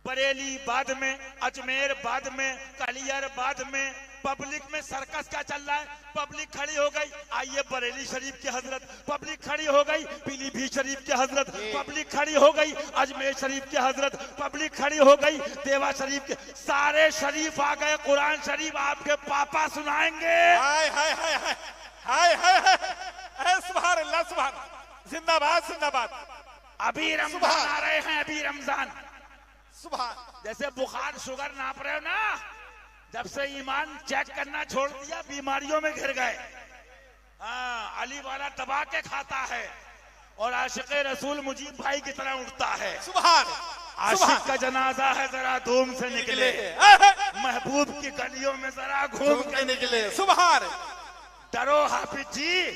बरेली बाद में, अजमेर बाद में, कलियर बाद में, पब्लिक में सर्कस क्या चल रहा है? पब्लिक खड़ी हो गई, आइए बरेली शरीफ की हजरत, पब्लिक खड़ी हो गई पीलीभीत शरीफ की हजरत, पब्लिक खड़ी हो गई अजमेर शरीफ की हजरत, पब्लिक खड़ी हो गई देवा शरीफ के। सारे शरीफ आ गए, कुरान शरीफ आपके पापा सुनाएंगे। हाय हाय हाय हाय हाय हाय हाय, सुभान अल्लाह, सुभान, जिंदाबाद जिंदाबाद। अभी रमजान आ रहे हैं, अभी रमजान। सुभान। जैसे बुखार शुगर नाप रहे हो ना, जब से ईमान चेक करना छोड़ दिया बीमारियों में घिर गए। हाँ, अली वाला दबा के खाता है और आशिक़ रसूल मुजीब भाई की तरह उठता है। सुभान। आशिक का जनाजा है, जरा धूम से निकले, महबूब की गलियों में जरा घूम के निकले। सुभान। डरो हाफिज जी,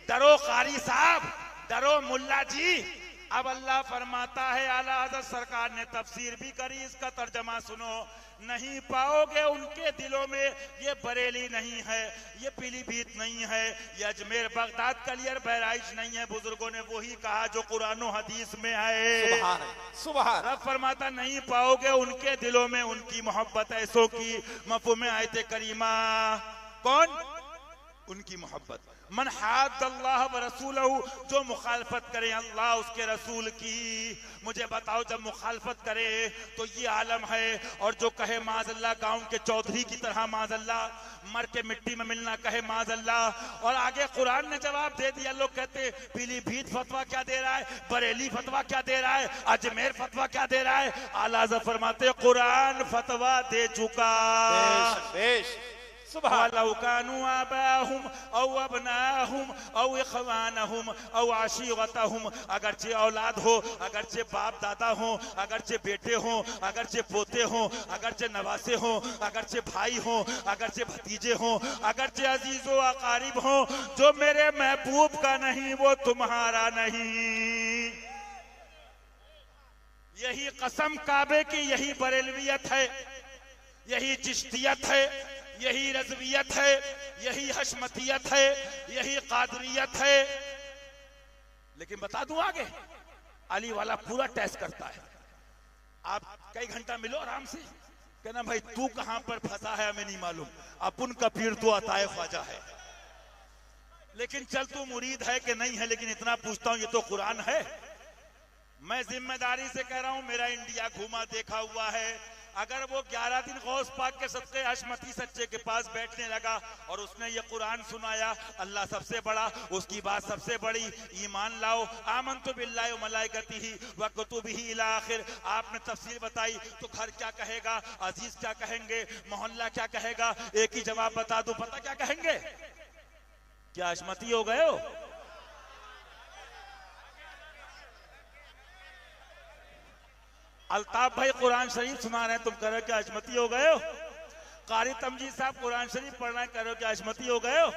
डरो कारी साहब, डरो मुल्ला जी, अब अल्लाह फरमाता है, आला हज़रत सरकार ने तफसीर भी करी, इसका तर्जमा सुनो। नहीं पाओगे उनके दिलों में, ये बरेली नहीं है, ये पीलीभीत नहीं है, ये अजमेर बगदाद कलियर बहराइच नहीं है। बुजुर्गों ने वही कहा जो कुरान और हदीस में है। सुभान रब फरमाता नहीं पाओगे उनके दिलों में उनकी मोहब्बत ऐसों की। मफ़हूम आयत करीमा कौन? उनकी मोहब्बत। मन हाद्दल्लाह व रसूलहू, जो मुखालफत करे अल्लाह उसके रसूल की। मुझे बताओ, जब मुखालफत करे तो ये आलम है, और जो कहे माज़ल्लाह गांव के चौधरी की तरह माज़ल्लाह मर के मिट्टी में मिलना कहे माज़ल्लाह। और आगे कुरान ने जवाब दे दिया। लोग कहते पीलीभीत फतवा क्या दे रहा है, बरेली फतवा क्या दे रहा है, अजमेर फतवा क्या दे रहा है। आला फरमाते कुरान फतवा दे चुका। बेश वलौ कानू आबाहुम औ अबनाहुम औ इख्वानहुम औ आशीरतहुम, अगरचे औलाद हो, अगरचे बाप दादा हो, अगरचे बेटे हो, अगरचे पोते हो, अगरचे नवासे हो, अगरचे भाई हो, अगरचे भतीजे हो, अगरचे अजीजो अकारिब हो, जो मेरे महबूब का नहीं वो तुम्हारा नहीं। यही कसम काबे की, यही बरेलवियत है, यही चिश्तियत है, यही रज़वियत है, यही हशमतियत है, यही कादरियत है। लेकिन बता दूं आगे, अली वाला पूरा टेस्ट करता है। आप कई घंटा मिलो आराम से, कहना भाई तू कहां पर फंसा है हमें नहीं मालूम, अपन का पीर तो अताए ख्वाजा है। लेकिन चल तू मुरीद है कि नहीं है, लेकिन इतना पूछता हूं, ये तो कुरान है। मैं जिम्मेदारी से कह रहा हूं, मेरा इंडिया घूमा देखा हुआ है। अगर वो 11 दिन गौस पाक के सदके हशमती सच्चे के पास बैठने लगा और उसने ये कुरान सुनाया, अल्लाह सबसे बड़ा, उसकी बात सबसे बड़ी, ईमान लाओ, आमनतु बिल्लाहि व मलाइकतिही व कुतुबिही इला आखिर। आपने तफसीर बताई तो घर क्या कहेगा, अजीज क्या कहेंगे, मोहल्ला क्या कहेगा, एक ही जवाब बता दूं, पता क्या कहेंगे? क्या हशमती हो गए हो? अल्ताफ भाई कुरान शरीफ सुना रहे हैं, तुम कह रहे हो क्या हशमती हो गए हो? कारी तमजीद साहब कुरान शरीफ पढ़ रहे हैं, कह रहे हो क्या हशमती हो गए हो?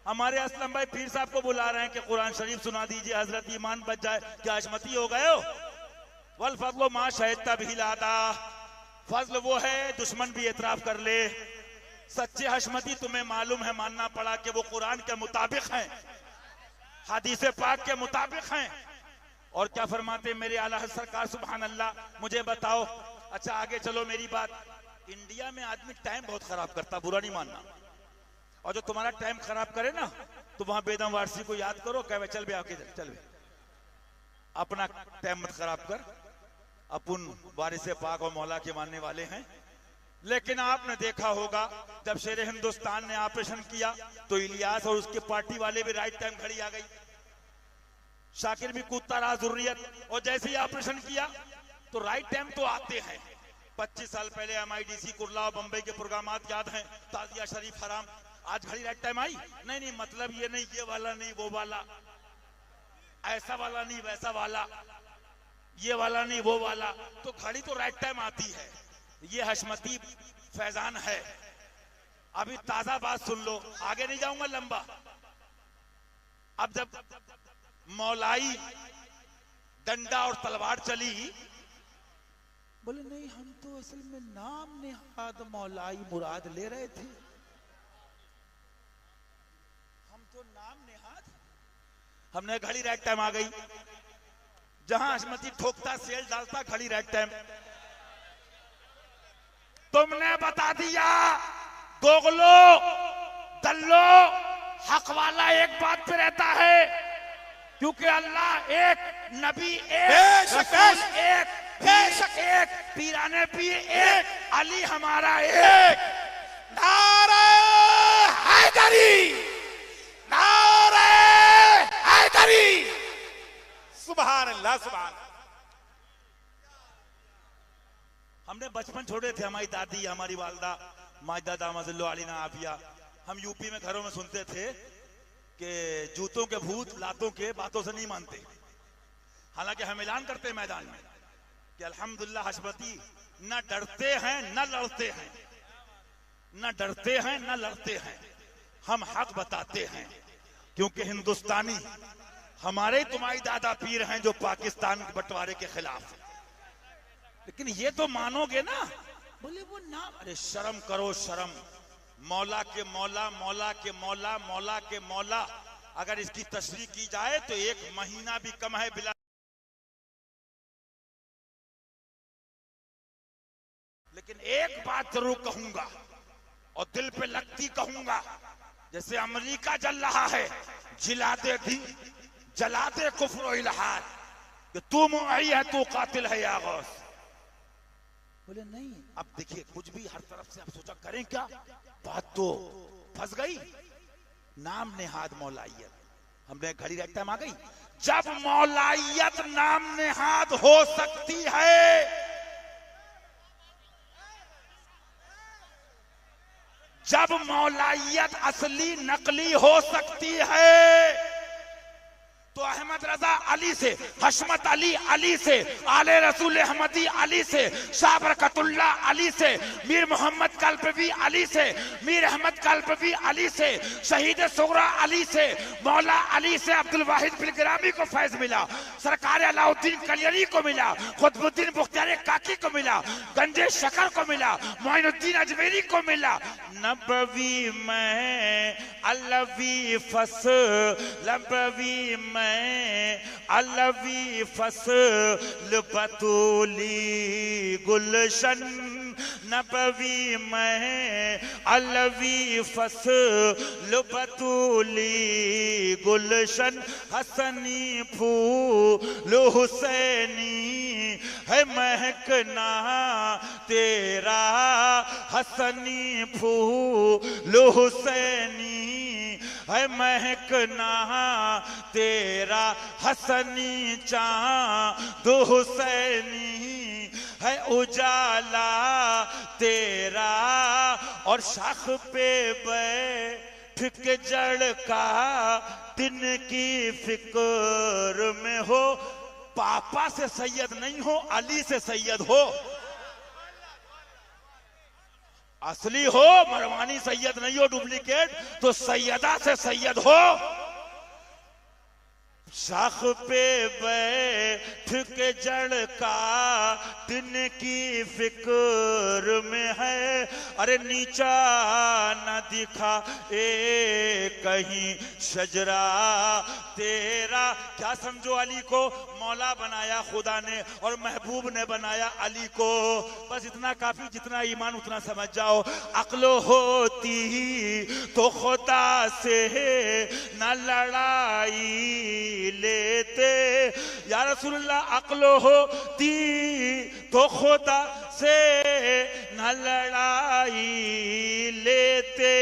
हमारे असलम भाई पीर साहब को बुला रहे हैं कि कुरान शरीफ सुना दीजिए, हजरत ईमान बच जाए, क्या हशमती हो गए हो? वल फज़्लु मा शहिदता बिही लादा, फजल वो है दुश्मन भी एतराफ कर ले। सच्चे हशमती तुम्हें मालूम है, मानना पड़ा कि वो कुरान के मुताबिक हैं, हदीस पाक के मुताबिक हैं। और क्या फरमाते मेरे आला सरकार, सुभान अल्लाह। मुझे बताओ, अच्छा आगे चलो, मेरी बात, इंडिया में आदमी टाइम बहुत खराब करता, बुरा नहीं मानना, और जो तुम्हारा टाइम खराब करे ना, तो वहां बेदम वारसी को याद करो, कहे चल बे आके चल बे, अपना टाइम मत खराब कर, अपन वारिस पाक और मौला के मानने वाले हैं। लेकिन आपने देखा होगा, जब शेर हिंदुस्तान ने ऑपरेशन किया तो इलियास और उसके पार्टी वाले भी राइट टाइम घड़ी आ गई, शाकिर भी कूदता रहा जुर्रियत, और जैसे ही ऑपरेशन किया तो राइट टाइम तो आते हैं। 25 साल पहले MIDC कुर्ला और बंबई के प्रोग्रामात याद हैं, ताजिया शरीफ हराम, आज घड़ी राइट टाइम आई? नहीं, मतलब ये नहीं, ये वाला नहीं, वो वाला, ऐसा वाला नहीं, वैसा वाला, ये वाला नहीं, वो वाला, तो घड़ी तो राइट टाइम आती है। ये हशमती फैजान है। अभी ताजा बात सुन लो, आगे नहीं जाऊंगा लंबा। अब जब मौलाई डंडा और तलवार चली, बोले नहीं हम तो असल में नाम नेहाद मौलाई मुराद ले रहे थे, हम तो नाम नेहाद। हमने घड़ी राइट टाइम आ गई, जहां हशमती ठोकता सेल डालता घड़ी राइट टाइम। तुमने बता दिया दोगलो दल्लो, हक वाला एक बात पे रहता है, क्योंकि अल्लाह एक, नबी एक, रसूल एक, बेशक एक, पीराने पीर एक, अली हमारा एक। नारे हैदरी, नारे हैदरी, सुभान अल्लाह, सुभान। हमने बचपन छोड़े थे, हमारी दादी, हमारी वालदा माजदा दामजुल्लो अलीना आफिया, हम यूपी में घरों में सुनते थे कि जूतों के भूत लातों के बातों से नहीं मानते। हालांकि हम ऐलान करते मैदान में कि अल्हम्दुलिल्लाह हशमती न डरते हैं न लड़ते हैं, न डरते हैं न लड़ते हैं, हम हक बताते हैं, क्योंकि हिंदुस्तानी हमारे तुम्हारी दादा पीर हैं जो पाकिस्तान के बंटवारे के खिलाफ हैं। लेकिन ये तो मानोगे ना? बोले वो नाम, अरे शर्म करो शर्म। मौला के मौला, मौला के मौला, मौला के मौला, अगर इसकी तशरीह की जाए तो 1 महीना भी कम है बिला। लेकिन एक बात जरूर कहूंगा और दिल पे लगती कहूंगा, जैसे अमेरिका जल रहा है, जिला दे दी जला दे कुफ्र इल्हाद, कि तू मुआई है, तू कातिल है या गौस। बोले नहीं, अब देखिए कुछ भी हर तरफ से आप सोचा करें क्या, बात तो फंस गई। नाम नेहाद मौलाइयत, हमने घड़ी राइट टाइम आ गई। जब मौलाइयत नाम नेहाद हो सकती है, जब मौलाइयत असली नकली हो सकती है, तो अहमद रजा अली से, हशमत अली अली से, आले रसूल अहमदी अली से, शाह बरकतुल्ला अली से, मीर मोहम्मद कल्पवी अली से, मीर अहमद कल्पवी अली से, शहीद सुगरा अली से, मौला अली से अब्दुल वाहिद बिलग्रामी को फैज मिला, सरकार अलाउद्दीन कलियरी को मिला, खुतबुद्दीन बुख्तियार काकी को मिला, गंजे शकर को मिला, मोइनुद्दीन अजमेरी को मिला। नबवी में अलवी नबवी में अलवी फसल बतूली गुलशन, नबवी में अलवी फसल बतूली गुलशन, हसनी फूल हुसैनी है महकना तेरा, हसनी फूल हुसैनी है महकना तेरा, हसनी चाँद हुसैनी है उजाला तेरा, और शाख पे बैठ के जड़ का दिन की फिक्र में हो, पापा से सैयद नहीं हो, अली से सैयद हो। असली हो, मरवानी सैयद नहीं हो डुप्लीकेट, तो सैयदा से सैयद हो। शाख पे बैठ के जड़ का दिन की फिक्र में है, अरे नीचा न दिखा कहीं शजरा तेरा। क्या समझो अली को मौला बनाया खुदा ने और महबूब ने बनाया अली को, बस इतना काफी, जितना ईमान उतना समझ जाओ। अक्ल होती तो खुदा से न लड़ाई लेते, या रसूलुल्लाह अक्ल होती तो खुदा से न लड़ाई लेते,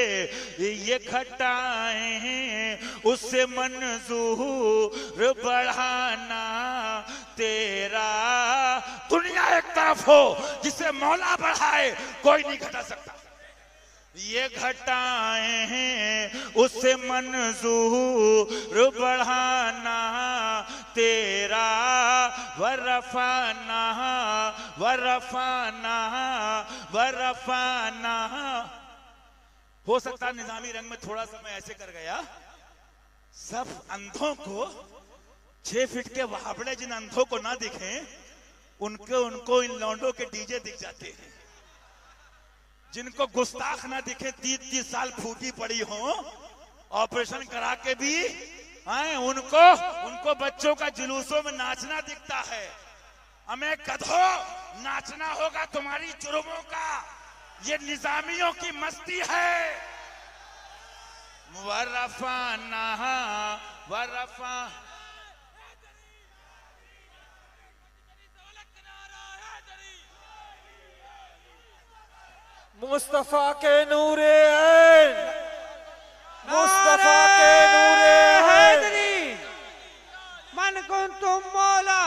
ये घटाएं उससे मंजूर बढ़ाना तेरा। दुनिया एक तरफ हो जिसे मौला बढ़ाए, कोई नहीं घटा सकता। ये घटाएं हैं उससे मंजूर बढ़ाना तेरा, वरफाना वरफाना वरफाना। हो सकता निजामी रंग में थोड़ा सा मैं ऐसे कर गया, सब अंधों को 6 फीट के वहाबड़े जिन अंधों को ना दिखे, उनको इन लौंडों के डीजे दिख जाते हैं। जिनको गुस्ताख ना दिखे, 30-30 साल फूटी पड़ी हो, ऑपरेशन करा के भी आए, उनको बच्चों का जुलूसों में नाचना दिखता है। हमें गधो नाचना होगा तुम्हारी जुर्मों का, ये निजामियों की मस्ती है। वरफाना वरफा मुस्तफा के नूरे ऐन, मुस्तफा के नूरे हैदरी, मन कुंतुम मौला,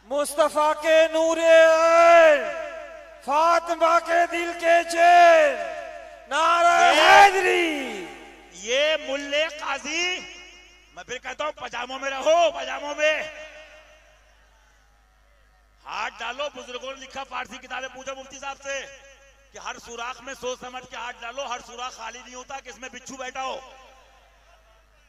मुस्तफा के नूरे ऐन, फातिमा के दिल के चैन, नारा हैदरी। ये मुल्ले काजी, मैं फिर कहता हूं पजामों में रहो, पजामों में हाथ डालो। बुजुर्गों ने लिखा फारसी किताबें, पूछो मुफ्ती साहब से कि हर सुराख में सोच समझ के हाथ डालो, हर सुराख खाली नहीं होता कि इसमें बिच्छू बैठा हो।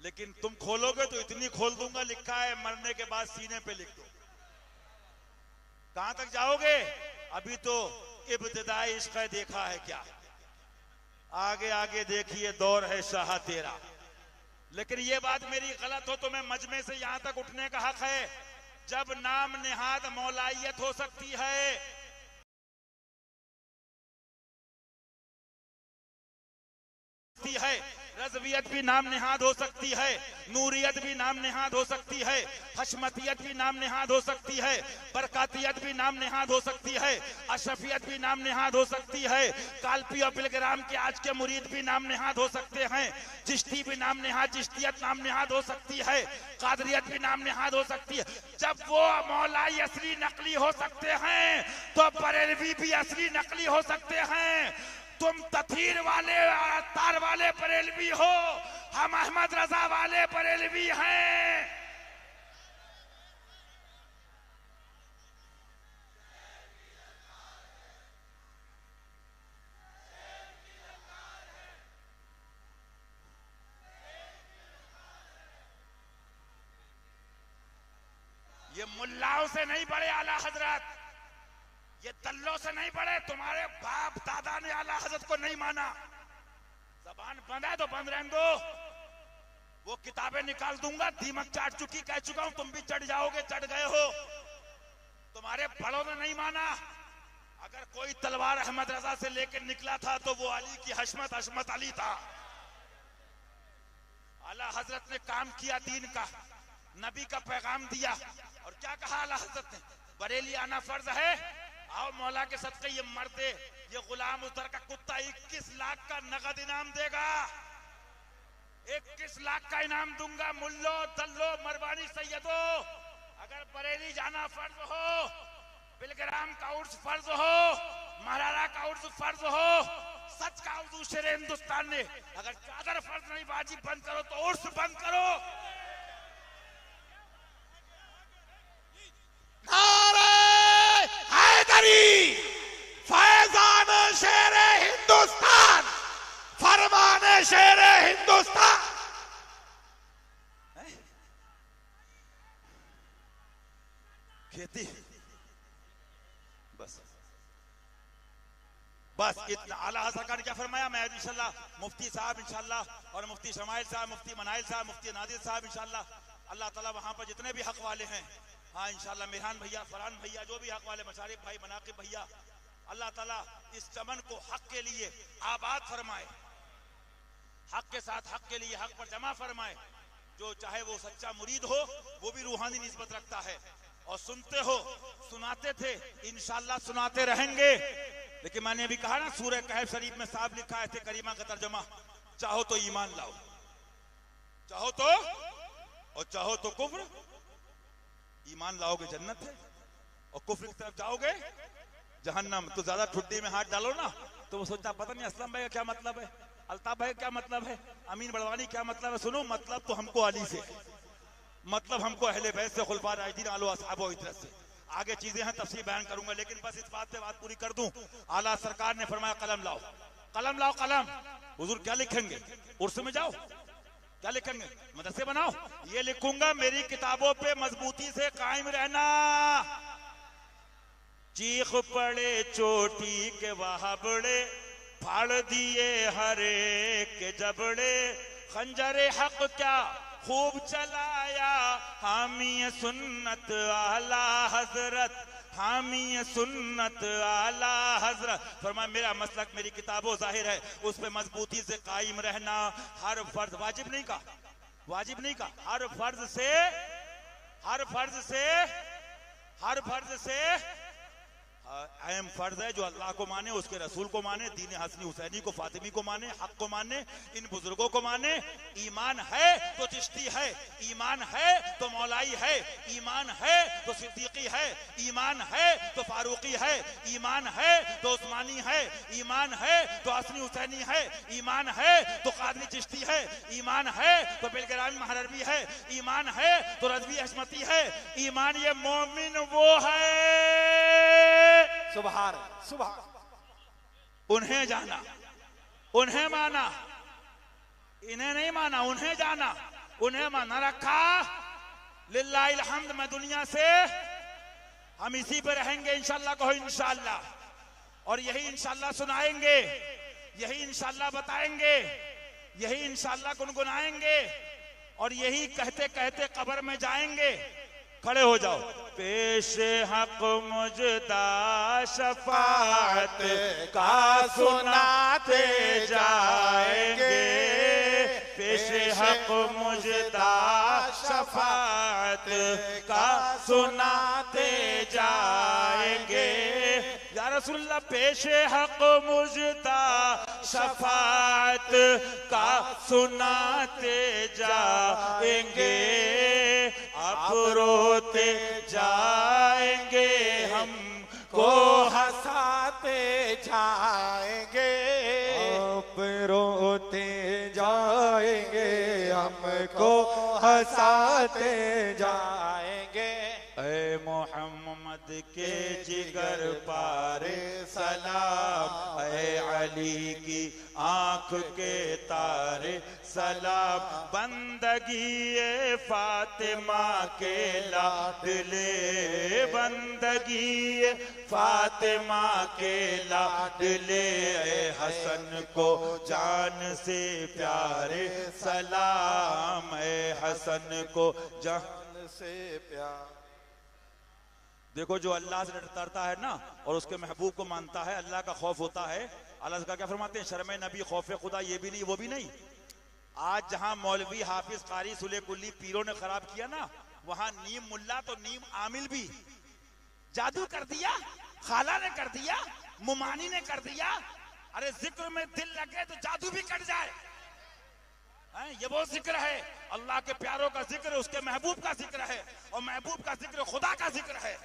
लेकिन तुम खोलोगे तो इतनी खोल दूंगा, लिखा है मरने के बाद सीने पे लिख दो। कहां तक जाओगे? अभी तो इब्तिदाई इश्क देखा है क्या, आगे आगे देखिए दौर है शाह तेरा। लेकिन ये बात मेरी गलत हो तो मैं मजमे से यहां तक उठने का हक है। जब नाम निहाद मौलाइयत हो सकती है, रज़वियत भी नाम निहाद हो सकती है, नूरियत भी नाम निहाद हो सकती है, हशमतियत भी नाम निहाद हो सकती है, बरकातियत भी नाम निहाद हो सकती है, अशरफियत भी नाम निहाद हो सकती है, कालपी और बिलग्राम के आज के मुरीद भी नाम निहाद हो सकते हैं, चिश्ती भी नाम निहाद, चिश्तियत नाम निहाद हो सकती है, कादरियत भी नाम निहाद हो सकती है। जब वो मौलाई असली नकली हो सकते हैं तो बरेलवी भी असली नकली हो सकते हैं। तुम तथीर वाले तार वाले बरेलवी हो, हम अहमद रजा वाले बरेलवी हैं। ये मुल्लाओं से नहीं बड़े आला हजरत, ये दल्लों से नहीं बड़े। तुम्हारे बाप दादा ने आला हजरत को नहीं माना। जबान बंद है तो बंद रहने दो। वो किताबें निकाल दूंगा, दीमक चाट चुकी, कह चुका हूं, तुम भी चढ़ जाओगे, चढ़ गए हो। तुम्हारे बड़ों ने नहीं माना। अगर कोई तलवार अहमद रजा से लेकर निकला था तो वो अली की हशमत अली था। आला हजरत ने काम किया, दीन का, नबी का पैगाम दिया। और क्या कहा आला हजरत ने? बरेली आना फर्ज है, आओ मौला के सदके ये मरते, ये गुलाम उतर का कुत्ता 21 लाख का नगद इनाम देगा। 21 लाख का इनाम दूंगा। मुल्लो दल्लो मरवानी सैयदो, अगर बरेली जाना फर्ज हो, बिलग्राम का उर्स फर्ज हो, महारारा का उर्स फर्ज हो, सच का उर्स शेर हिंदुस्तान ने, अगर चादर फर्ज नहीं, वाजिब बंद करो तो उर्स बंद करो। फैजान शेर हिंदुस्तान, फरमान शेर हिंदुस्तान। खेती बस इतना। आला सरकार ने क्या फरमाया? मैं इंशाल्लाह मुफ्ती साहब इंशाल्लाह, और मुफ्ती शमाइल साहब, मुफ्ती मनाइल साहब, मुफ्ती नादिर साहब इंशाल्लाह, अल्लाह ताला वहां पर जितने भी हक वाले हैं, हाँ इंशाल्लाह, मिरहान भैया, फरहान भैया, जो भी हक वाले, मशारिफ भाई, मनाकिब भैया, अल्लाह ताला इस चमन को हक के लिए आबाद फरमाए, हक के साथ हक के लिए हक पर जमा फरमाए। जो चाहे वो सच्चा मुरीद हो, वो भी रूहानी निस्बत रखता है। और सुनते हो, सुनाते थे, इंशाल्लाह सुनाते रहेंगे। लेकिन मैंने अभी कहा ना, सूरह कहफ शरीफ में साफ लिखा है, करीमा का तर्जुमा, चाहो तो ईमान लाओ, चाहो तो, और चाहो तो कुफ्र। ईमान लाओगे जन्नत है, और कुफ्र की तरफ जाओगे जहन्नम। तो ज्यादा ठुड्डी में हाथ डालो ना तो वो सोचता पता नहीं असलम भाई का क्या मतलब है, अल्ताफ भाई क्या मतलब है, अमीन बड़वानी क्या मतलब है। सुनो, मतलब तो हमको अली से, मतलब हमको अहले बैत से, खुलफा राशिदीन आलो असहाबो इतरत से। आगे चीजें हैं, तफसील बयान करूंगा, लेकिन बस इस बात पे बात पूरी कर दूं। आला सरकार ने फरमाया कलम लाओ, कलम लाओ, कलम। हुजूर क्या लिखेंगे? उर्स में जाओ, क्या लिखेंगे? मदरसे बनाओ। ये लिखूंगा, मेरी किताबों पे मजबूती से कायम रहना। चीख पड़े चोटी के वहाबड़े, फाड़ दिए हरे के जबड़े, खंजरे हक क्या खूब चलाया, हामी सुन्नत आला हजरत, हामी सुन्नत आला हजरत। फरमाया मेरा मसलक, मेरी किताबों जाहिर है, उस पे मजबूती से कायम रहना। हर फर्ज, वाजिब नहीं का, वाजिब नहीं का, हर फर्ज से, हर फर्ज से, हर फर्ज से अहम फर्ज है जो अल्लाह को माने, उसके रसूल को माने, दीन हसनी हुसैनी को, फातिमी को माने, हक को माने, इन बुजुर्गों को माने। ईमान है तो चिश्ती है, ईमान है तो मौलाई है, ईमान है तो सिद्दीकी है, ईमान है तो फारूकी है, ईमान है तो उस्मानी है, ईमान है तो हसनी हुसैनी है, ईमान है तो कादरी चिश्ती है, ईमान है तो बिलग्रामी महरबी है, ईमान है तो रज़वी हशमती है। ईमान ये मोमिन वो है, सुभान सुभान, उन्हें जाना, उन्हें माना, इन्हें नहीं माना, उन्हें जाना। उन्हें माना रखा। लिल्लाहिल हम्द। मैं दुनिया से हम इसी पे रहेंगे इंशाल्लाह। कहो इंशाल्लाह। और यही इंशाल्लाह सुनाएंगे, यही इंशाल्लाह बताएंगे, यही इंशाल्लाह गुनगुनाएंगे और यही कहते कहते कब्र में जाएंगे। खड़े हो जाओ। पेश हक मुजदा शफाअत का सुनाते जाएंगे। पेश हक मुजदा शफाअत का सुनाते जाएंगे। या रसूलल्लाह पेश हक मुजदा शफाअत का सुनाते जाएंगे। आप रोते जाएंगे हमको हंसाते जाएंगे। आप रोते जाएंगे हमको हंसाते जाएंगे। ऐ मोहम्मद के जिगर पारे सलाम। ऐ अली की आंख के तारे सलाम। बंदगी ए फातिमा के लाडले, बंदगी ए फातिमा के लाडले। ऐ हसन को जान से प्यारे सलाम। ऐ हसन को जान से प्यार। देखो जो अल्लाह से डरता है ना और उसके महबूब को मानता है, अल्लाह का खौफ होता है। अल्लाह का क्या फरमाते हैं? शर्म नबी खौफ खुदा, ये भी नहीं वो भी नहीं। आज जहां मौलवी हाफिज कारी सुले कुल्ली पीरों ने खराब किया ना, वहां नीम मुल्ला तो नीम आमिल भी जादू कर दिया, खाला ने कर दिया, मुमानी ने कर दिया। अरे जिक्र में दिल लगे तो जादू भी कट जाए। ये वो जिक्र है, अल्लाह के प्यारों का जिक्र, उसके महबूब का जिक्र है और महबूब का जिक्र खुदा का जिक्र है।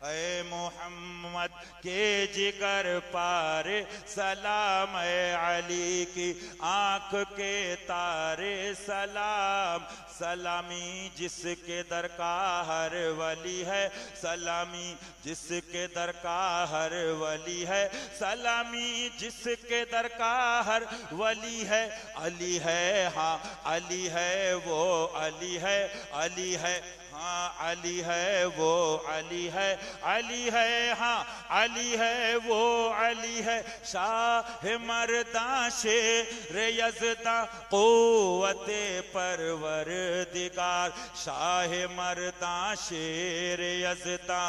ऐ मोहम्मद के जिगर पारे सलाम। ऐ अली की आंख के तारे सलाम। सलामी जिसके दर का हर वली है, सलामी जिसके दर का हर वली है, सलामी जिसके दर का हर वली है। अली है हाँ अली है वो अली है, अली है हाँ अली है वो अली है, अली है हाँ अली है वो अली है। शाह मर्दा शेर यज़दा क़ुव्वते परवरदिगार। शाह मर्दा शेर यज़दा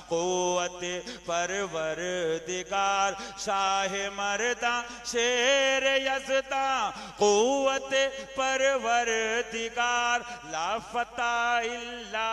क़ुव्वते परवरदिगार। शाह मर्दा शेर यज़दा क़ुव्वते परवरदिगार। ला फता इल्ला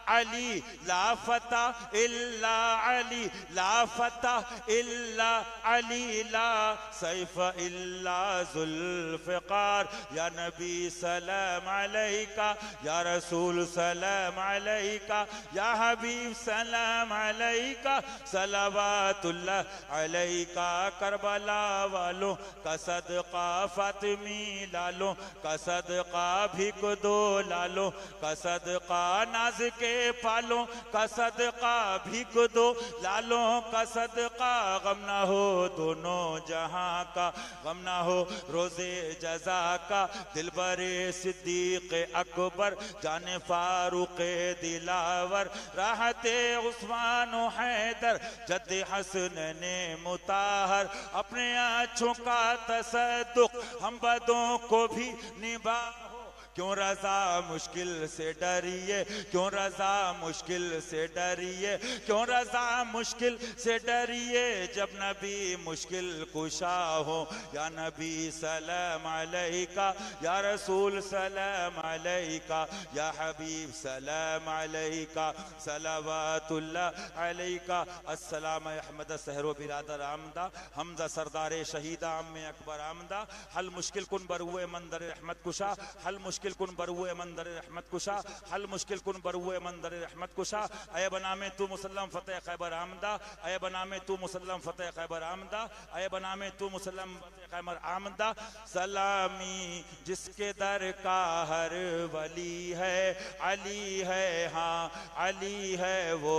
अली, ला फता इल्ला अली, ला फता इल्ला अली, ला सैफ इल्ला जुल्फ़िकार। या नबी सलाम अलैका, या रसूल सलाम अलैका, या हबीब सलाम अलैका, सलावतुल्लाह अलैका। करबला वालों का सदका, फातिमी लालों का सदका, भिक दो लालों का सदका, नाज के पालों का सदका, भीख दो लालों का सदका। गम ना हो दोनों जहां का, गम ना हो रोजे जजा का। दिलबरे सिद्दीक अकबर, जाने फारूक दिलावर, राहते उस्मान हैदर, जद्द हसन मुताहर। अपने आँचों का तसद्दुक हम बदों को भी निभा। क्यों रज़ा मुश्किल से डरिए, क्यों रज़ा मुश्किल से डरिए, क्यों रज़ा मुश्किल से डरिए। जब नबी मुश्किल कुशा हो, या नबी सलाम अलैका, या रसूल सलाम अलैका, या हबीब सलाम अलैका, सलावतुल्लाह अलैका। अस्सलाम अहमद सहरो बिरादर आमदा, हमजा सरदार शहीदा अम्मे अकबर आमदा। हल मुश्किल कुन बरुए मंदर रहमत कुशा, हल मुश्किल कुन बरुए मंदर रहमत कुशा, हल मुश्किल कुन बरुए मंदर रहमत कुशा। अय बना में तू मुसल्लम फतेह खैबर आमदा, अय बना में तू मुसल्लम फतेह खैबर आमदा, अय बना में तू मुसल्लम फतेह खैबर आमदा। सलामी जिसके दर का हर वली है, अली है हाँ अली है वो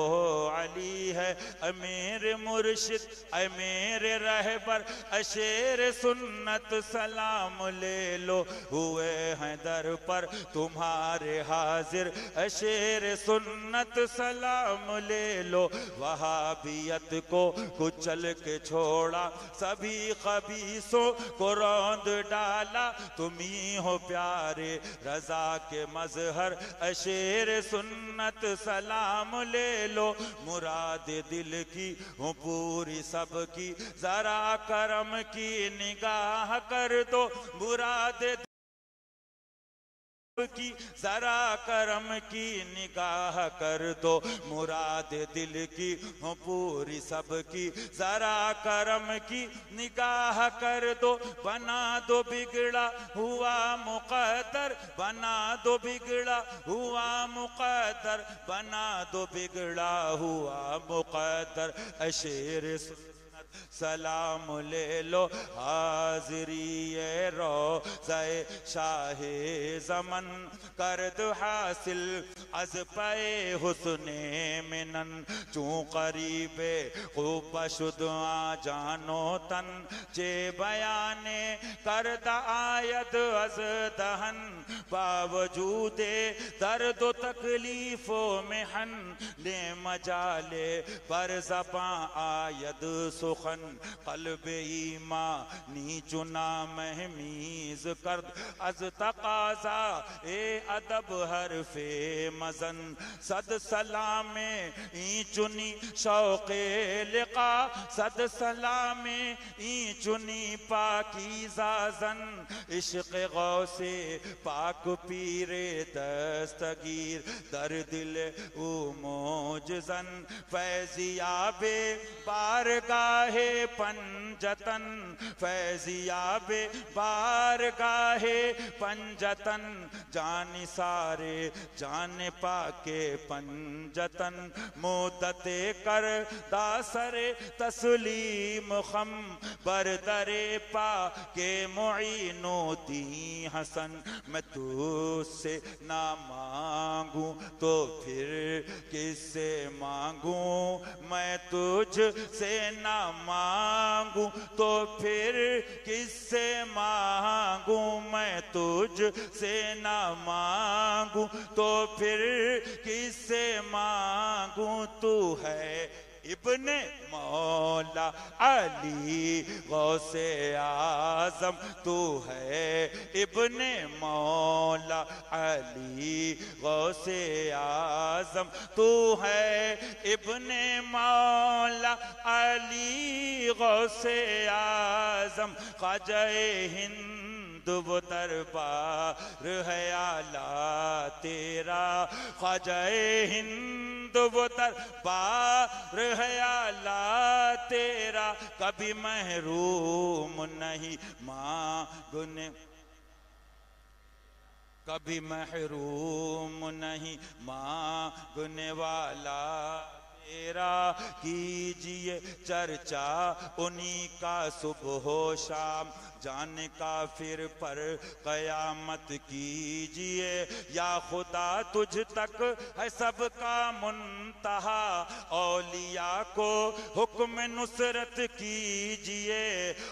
अली है। अमीर मुर्शिद अमीर रहबर अशेर सुन्नत, सलाम ले लो हुए हैं दर पर तुम्हारे हाजिर शेर सुन्नत सलाम ले लो। वहाबियत को कुचल के छोड़ा, सभी खबीसों को रौंद डाला। तुम्ही हो प्यारे रजा के मजहर शेर सुन्नत सलाम ले लो। मुराद दिल की हूँ पूरी सबकी, जरा करम की निगाह कर दो। मुराद की जरा करम की निगाह कर दो। मुराद दिल की हूँ पूरी सबकी, जरा करम की निगाह कर दो। बना दो बिगड़ा हुआ मुकद्दर, बना दो बिगड़ा हुआ मुकद्दर, बना दो बिगड़ा हुआ मुकद्दर शेर सलाम ले लो। हाजिरी ये रोज़े शाहे ज़मन करद हासिल अज पे हुस्ने मिनन। चूँ करीबे खूब शुदआ जानो तन, चे बयाने करद आयद अज दहन। बावजूदे दर्द तकलीफों में हन, ले मजाले पर ज़बां आयद सुखन। कल्बे ईमा नी चुना महमीज कर अज तकाजा ए अदब हरफे मजन। सद सलामे ई चुनी शौक़े लिका, सद सलामे ई चुनी पाकीज़ा ज़न। इश्क़ गौसे पाक पीरे दस्तगीर दर दिल ओ मौजज़न। फैज़ियाबे बारगाहे पंजतन, फैज़ियाबे बारगाहे पंजतन। जानी सारे जान पाके पंजतन, मुद्दते कर दासरे तस्लीम खम। बरदरे पा के मुईनो दी हसन। मैं तुझसे ना मांगू तो फिर किससे मांगू, मैं तुझ से ना मांगू तो फिर किससे मांगू। मैं तुझ से ना मांगू तो फिर किससे मांगू। तू है इब्ने मौला अली गौसे आजम, तू है इब्ने मौला अली गौसे आजम। तू है इब्ने मौला अली गौसे आजम। ख्वाजाए हिंद वो दरबार है आला तेरा, ख्वाजाए हिंद वो दरबार है आला तेरा। कभी महरूम नहीं मांगने, कभी महरूम नहीं मांगने वाला तेरा। कीजिए चर्चा उन्हीं का सुबह शाम, जाने का फिर पर कयामत कीजिए। या खुदा तुझ तक है सबका मुंतहा, औलिया को हुक्म नुसरत कीजिए।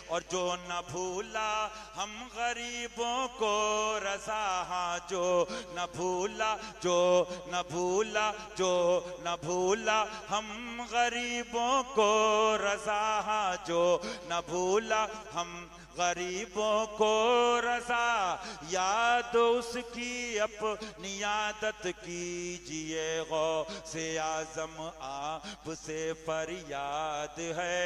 और जो न भूला हम गरीबों को रज़ा, हाँ जो न भूला, जो न भूला, जो न भूला हम गरीबों को रज़ा, हाँ जो न भूला हम गरीबों को रज़ा। याद उसकी अपनी आदत कीजिए। गौसे आज़म आपसे फरियाद है,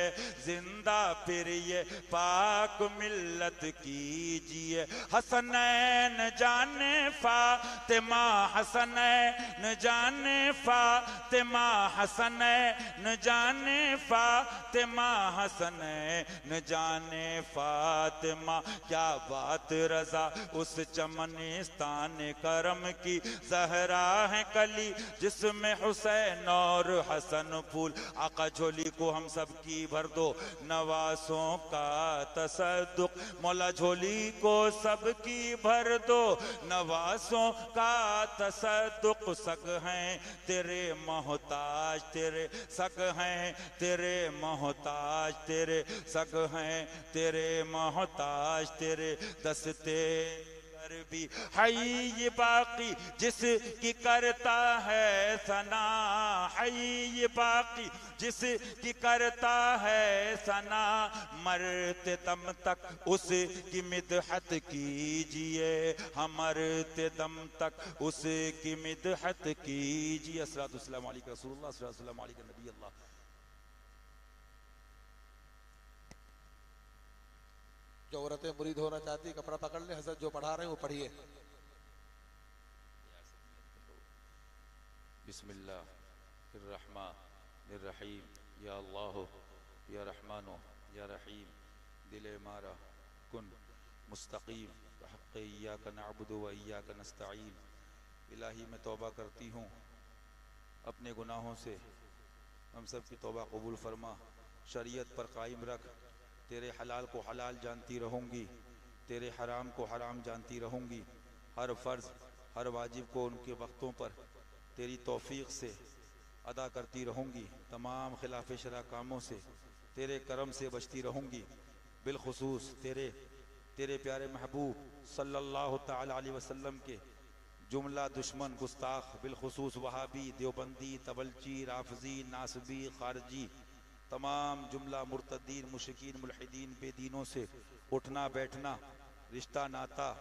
जिंदा फिर ये पाक मिल्लत कीजिए। हसनैन जाने फातिमा, हसनैन जाने फातिमा, हसनैन जाने फातिमा, हसनैन जाने फातिमा। क्या बात रजा उस चमनिस्तान करम की, जहरा है कली जिसमें हुसैन और हसन फूल। आका झोली को हम सब की भर दो नवासों का तसद्दुक, मौला झोली को सब की भर दो नवासों का तसद्दुक। सग हैं तेरे मोहताज, तेरे सग हैं तेरे मोहताज, तेरे सग हैं तेरे मोहताज। तेरे दस्ते भी है ये बाकी जिसकी करता है सना, है ये बाकी जिसकी करता है सना, मरते दम तक उसकी मिदहत कीजिए, हम मरते दम तक उसकी मिदहत कीजिए। अस्सलातु वस्सलामु अलैका रसूलुल्लाह, अस्सलातु अलैका नबी अल्लाह। जो औरतें मुरीद होना चाहती कपड़ा पकड़ ले, हजरत जो पढ़ा रहे हैं वो पढ़िए। बिस्मिल्लाहिर्रहमानिर्रहीम, या अल्लाह या रहमानो या रहीम, दिल मारा कुन मुस्तकीम, हक़्क़े इय्याका नअबुदु व इय्याका नस्तईन। इलाही मैं तौबा करती हूँ अपने गुनाहों से, हम सब की तौबा कबूल फरमा। शरीयत पर कायम रख, तेरे हलाल को हलाल जानती रहूँगी, तेरे हराम को हराम जानती रहूँगी। हर फ़र्ज़ हर वाजिब को उनके वक्तों पर तेरी तौफ़ीक़ से अदा करती रहूँगी। तमाम खिलाफ़ शरा कामों से तेरे करम से बचती रहूँगी। बिलखुसूस तेरे प्यारे महबूब सल्लल्लाहु तआला अलैहि वसल्लम के जुमला दुश्मन गुस्ताख, बिलखुसूस वहाबी, देवबंदी, तबलची, राफजी, नासबी, खारजी, तमाम जुमला मुर्तदीन, मुशरिकीन, मुल्हिदीन, बेदीनों से उठना बैठना, रिश्ता नाता,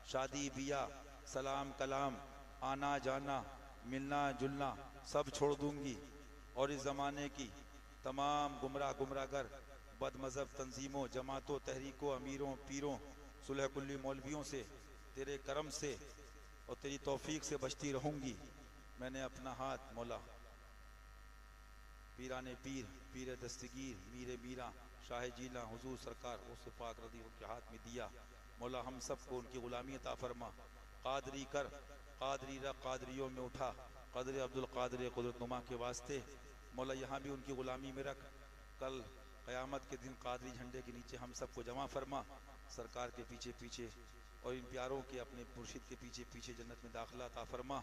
शादी बिया, सलाम कलाम, आना जाना, मिलना जुलना सब छोड़ दूंगी। और इस ज़माने की तमाम गुमराहगर बदमज़हब तंजीमों, जमातों, तहरीकों, अमीरों, पीरों, सुलह कुल्ली मौलवियों से तेरे करम से और तेरी तौफीक से बचती रहूँगी। मैंने अपना हाथ मौला पीराने पीर, पीर दस्तगीर, मीरे मीरा, शाह जीला हुजूर सरकार उस पाक रदी के हाथ में दिया। मौला हम सबको उनकी ग़ुलामी अता फरमा। कादरी कर, कादरी रख, कादरियों में उठा, क़द्र अब्दुल क़ादिर कुदरत नुमा के वास्ते। मौला यहाँ भी उनकी ग़ुलामी में रख, कल क़यामत के दिन कादरी झंडे के नीचे हम सबको जमा फरमा। सरकार के पीछे पीछे और इन प्यारों के अपने मुर्शिद के पीछे पीछे जन्नत में दाखिला अता फरमा।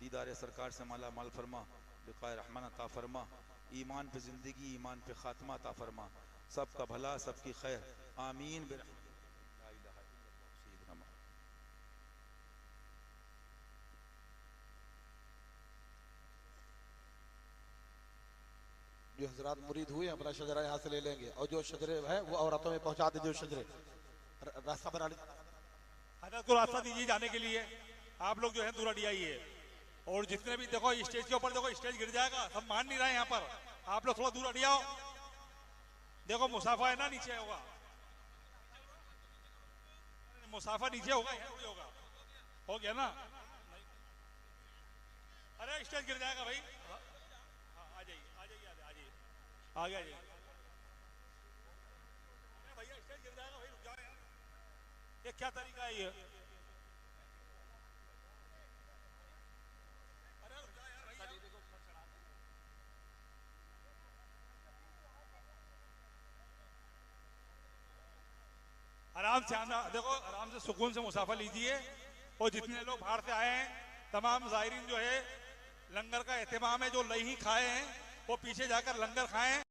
दीदार सरकार से माला माल फरमा, लिक़ाए रहमान अता फरमा। ईमान पे ज़िंदगी, ईमान पे ख़ात्मा अता फरमा। सबका भला, सबकी खैर, आमीन। जो हजरात मुरीद हुए अपना शजरा यहाँ से ले लेंगे, और जो शजरे है वो औरतों में पहुंचा दीजिए। शजरे रास्ता बना लीजिए, हजरत को रास्ता दीजिए जाने के लिए। आप लोग जो है दूर हटियाइए। और जितने भी देखो स्टेज के ऊपर देखो, स्टेज गिर जाएगा, सब मान नहीं रहे यहाँ पर। आप लोग थोड़ा दूर हटियाओ। देखो मुसाफा है ना, नीचे होगा, मुसाफा नीचे होगा, होगा, हो गया ना। अरे स्टेज गिर जाएगा भाई। आ जाइए, आ जाइए, आ जाइए, आ गया जी भैया, स्टेज गिर जाएगा भाई, रुक जाओ यार। ये क्या तरीका है ये? अरे रुक जाओ यार भैया। आराम से आना, देखो आराम से सुकून से मुसाफा लीजिए। और जितने लोग बाहर से आए हैं, तमाम ज़ायरीन जो है लंगर का एहतमाम है, जो नहीं खाए हैं वो पीछे जाकर लंगर खाएं।